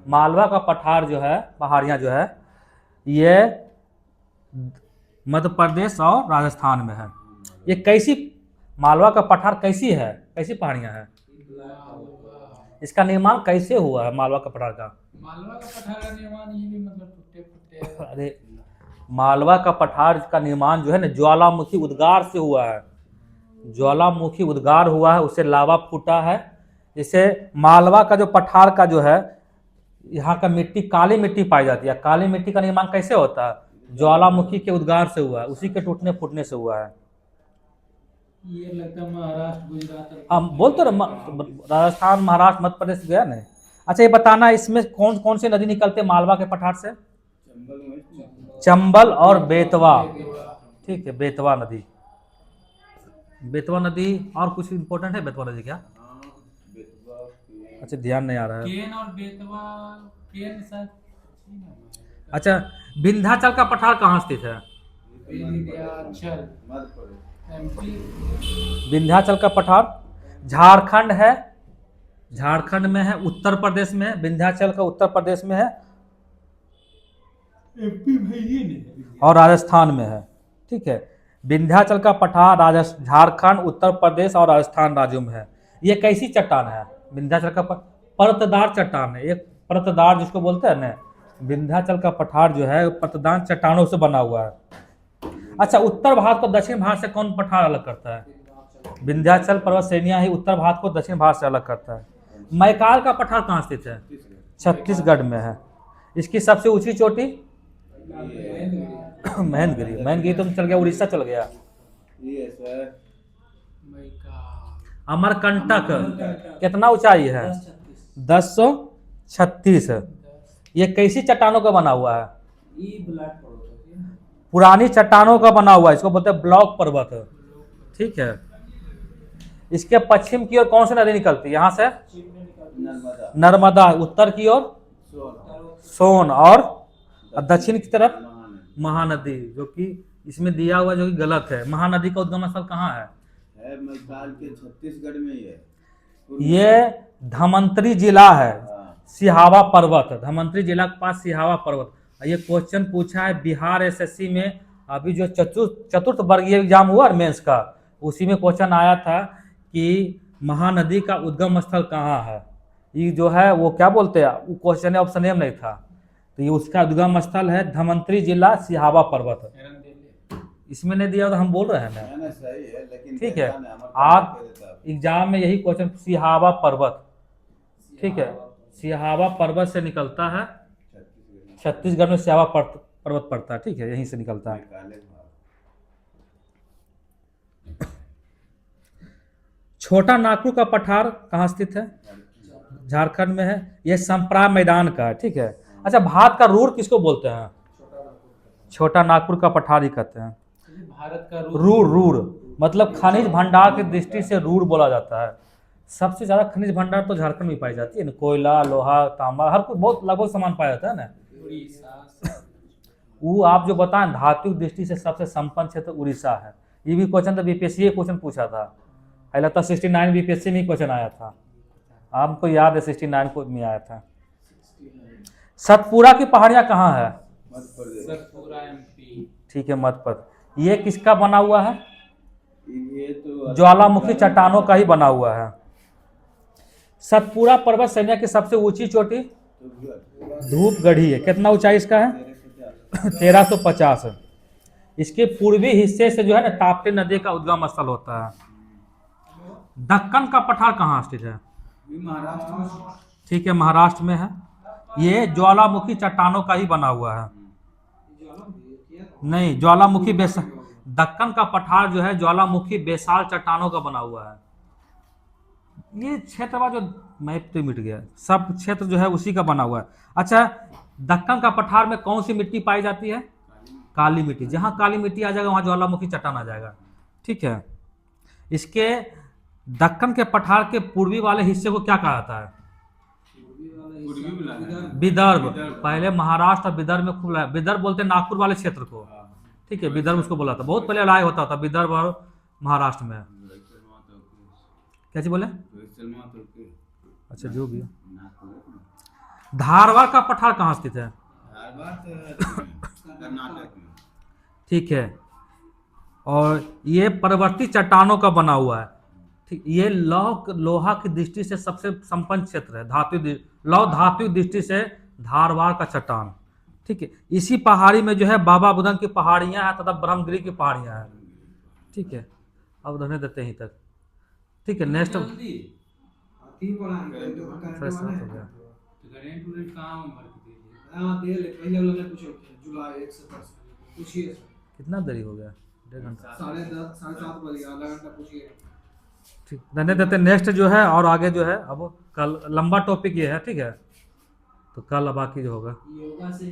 मालवा का पठार जो है, पहाड़ियाँ जो है ये मध्य प्रदेश और राजस्थान में है। ये कैसी मालवा का पठार कैसी है, कैसी पहाड़ियाँ हैं? इसका निर्माण कैसे हुआ है मालवा का पठार का? मालवा का पठार का निर्माण ये भी मतलब टूटे फूटे। अरे मालवा का पठार का निर्माण जो है ना ज्वालामुखी उद्गार से हुआ है, ज्वालामुखी उद्गार हुआ है, उससे लावा फूटा है। जैसे मालवा का जो पठार का जो है, यहाँ का मिट्टी काली मिट्टी पाई जाती है। काली मिट्टी का निर्माण कैसे होता है? ज्वालामुखी के उद्गार से हुआ है, उसी के टूटने फूटने से हुआ है। ये लगता है महाराष्ट्र गुजरात। हम बोलते राजस्थान महाराष्ट्र मध्य प्रदेश गया नहीं। अच्छा ये बताना इसमें कौन कौन सी नदी निकलते हैं मालवा के पठार से? चंबल और बेतवा। ठीक है, बेतवा नदी। बेतवा नदी और कुछ इंपॉर्टेंट है बेतवा नदी क्या? अच्छा ध्यान नहीं आ रहा है। केन और बेतवा, केन शायद। अच्छा विंध्याचल का पठार कहाँ स्थित है? विंध्याचल एमपी। विंध्याचल का पठार झारखंड है, झारखंड में है, उत्तर प्रदेश में है। विंध्याचल का उत्तर प्रदेश में है एमपी भाई नहीं और राजस्थान में है। ठीक है, विंध्याचल का पठार झारखंड, उत्तर प्रदेश और राजस्थान राज्यों में है। ये कैसी चट्टान है? विंध्याचल का परतदार चट्टान है, एक परतदार जिसको बोलते हैं ना, विंध्याचल का पठार जो है परतदार चट्टानों से बना हुआ है। अच्छा उत्तर भारत को दक्षिण भारत से कौन पठार अलग करता है? विंध्याचल पर्वत श्रेणियां ही उत्तर भारत को दक्षिण भारत से अलग करता है। मैकाल का पठार कहाँ स्थित है? छत्तीसगढ़ में है। इसकी सबसे ऊंची चोटी महेंद्रगिरी तो चल गया, उड़ीसा चल गया। ये सर भाई का अमरकंटक कितना ऊंचाई है? 1036। ये कैसी चट्टानों का बना हुआ है? पुरानी चट्टानों का बना हुआ है, इसको बोलते हैं ब्लॉक पर्वत। ठीक है। इसके पश्चिम की ओर कौन सी नदी निकलती है? यहाँ से नर्मदा नर्मदा, उत्तर की ओर सोन, और दक्षिण की तरफ महानदी महानदी, जो कि इसमें दिया हुआ जो कि गलत है। महानदी का उद्गम स्थल कहाँ है? मैकाल के छत्तीसगढ़ में ही है। ये धमंतरी जिला है, हाँ। सिहावा पर्वत, धमंतरी जिला के पास सिहावा पर्वत। ये क्वेश्चन पूछा है बिहार एसएससी में, अभी जो चतुर्थ वर्गीय एग्जाम हुआ मेंस का, उसी में क्वेश्चन आया था कि महानदी का उद्गम स्थल कहाँ है। ये जो है वो क्या बोलते हैं, वो क्वेश्चन है, ऑप्शन एम नहीं था, तो ये उसका उद्गम स्थल है धमंतरी जिला सिहावा पर्वत। इसमें नहीं दिया तो हम बोल रहे हैं ना। ना सही है, लेकिन ठीक है, पहचान है, अमरकंटक आप के देता है। एग्जाम में यही क्वेश्चन, सिहावा पर्वत, ठीक है, सिहावा पर्वत से निकलता है, छत्तीसगढ़ में सिहावा पर्वत पड़ता है, ठीक है, यहीं से निकलता है। काले भाव। छोटा नागपुर का पठार कहाँ स्थित है? झारखंड में है। यह संप्रा मैदान का है, ठीक है। अच्छा, भारत का रूर किसको बोलते हैं? छोटा नागपुर का पठार ही कहते हैं। भारत का रूर मतलब खनिज भंडार की दृष्टि से रूर बोला जाता है। सबसे ज्यादा खनिज भंडार तो झारखंड में पाई जाती है ना, कोयला, लोहा, तांबा, हर कुछ बहुत लगभग सामान पाया जाता है ना। वो आप जो बताएं धातु की दृष्टि से सबसे संपन्न क्षेत्र उड़ीसा है। ये भी क्वेश्चन तो बीपीएससी क्वेश्चन पूछा था, लगता 69 बीपीएससी में क्वेश्चन आया था, आपको याद है 69 को में आया था। सतपुरा की पहाड़ियां कहाँ है? मध्य प्रदेश। सतपुरा MP। ठीक है, मध्य प्रदेश। ये किसका बना हुआ है? ये तो ज्वालामुखी चट्टानों का ही बना हुआ है। सतपुरा पर्वत सैन्य की सबसे ऊंची चोटी धूपगढ़ी है। कितना ऊंचाई इसका है? 1350। इसके पूर्वी हिस्से से जो है ना ताप्ती नदी का उद्गम स्थल होता है। दक्कन का पठार कहाँ स्थित है? महाराष्ट्र में। ठीक है, महाराष्ट्र में है। ये ज्वालामुखी चट्टानों का ही बना हुआ है। नहीं, ज्वालामुखी दक्कन का पठार जो है ज्वालामुखी बेसाल चट्टानों का बना हुआ है। ये क्षेत्र जो मैप तो मिट गया, सब क्षेत्र जो है उसी का बना हुआ है। अच्छा, दक्कन का पठार में कौन सी मिट्टी पाई जाती है? काली मिट्टी। जहां काली मिट्टी आ जाएगा वहां ज्वालामुखी चट्टान आ जाएगा, ठीक है। इसके दक्कन के पठार के पूर्वी वाले हिस्से को क्या कहा जाता है? विदर्भ। पहले महाराष्ट्र और विदर्भ में खूब विदर्भ बोलते हैं नागपुर वाले क्षेत्र को, ठीक है, विदर्भ उसको बोला था। बहुत पहले लड़ाई होता था विदर्भ और महाराष्ट्र में। क्या चीज बोले? अच्छा, जो भी है। धारवाड़ का पठार कहाँ स्थित है? कर्नाटक में। ठीक है, और ये परवर्ती चट्टानों का बना हुआ है, ठीक। ये लोहा की दृष्टि से सबसे संपन्न क्षेत्र है, धातु दृष्टि से धारवाड़ का चट्टान, ठीक है। इसी पहाड़ी में जो है बाबा बुदन की पहाड़ियां हैं तथा ब्रह्मगिरी की पहाड़ियां हैं, ठीक है। अब रहने देते हैं तक, ठीक है। नेक्स्ट कितना देरी हो गया? 1.5 घंटा। 7:30 बज गया, आधा घंटा पूछिए। ठीक, रहने देते हैं। नेक्स्ट जो है और आगे जो है अब कल लंबा टॉपिक ये है, ठीक है, तो कल बाकी जो होगा।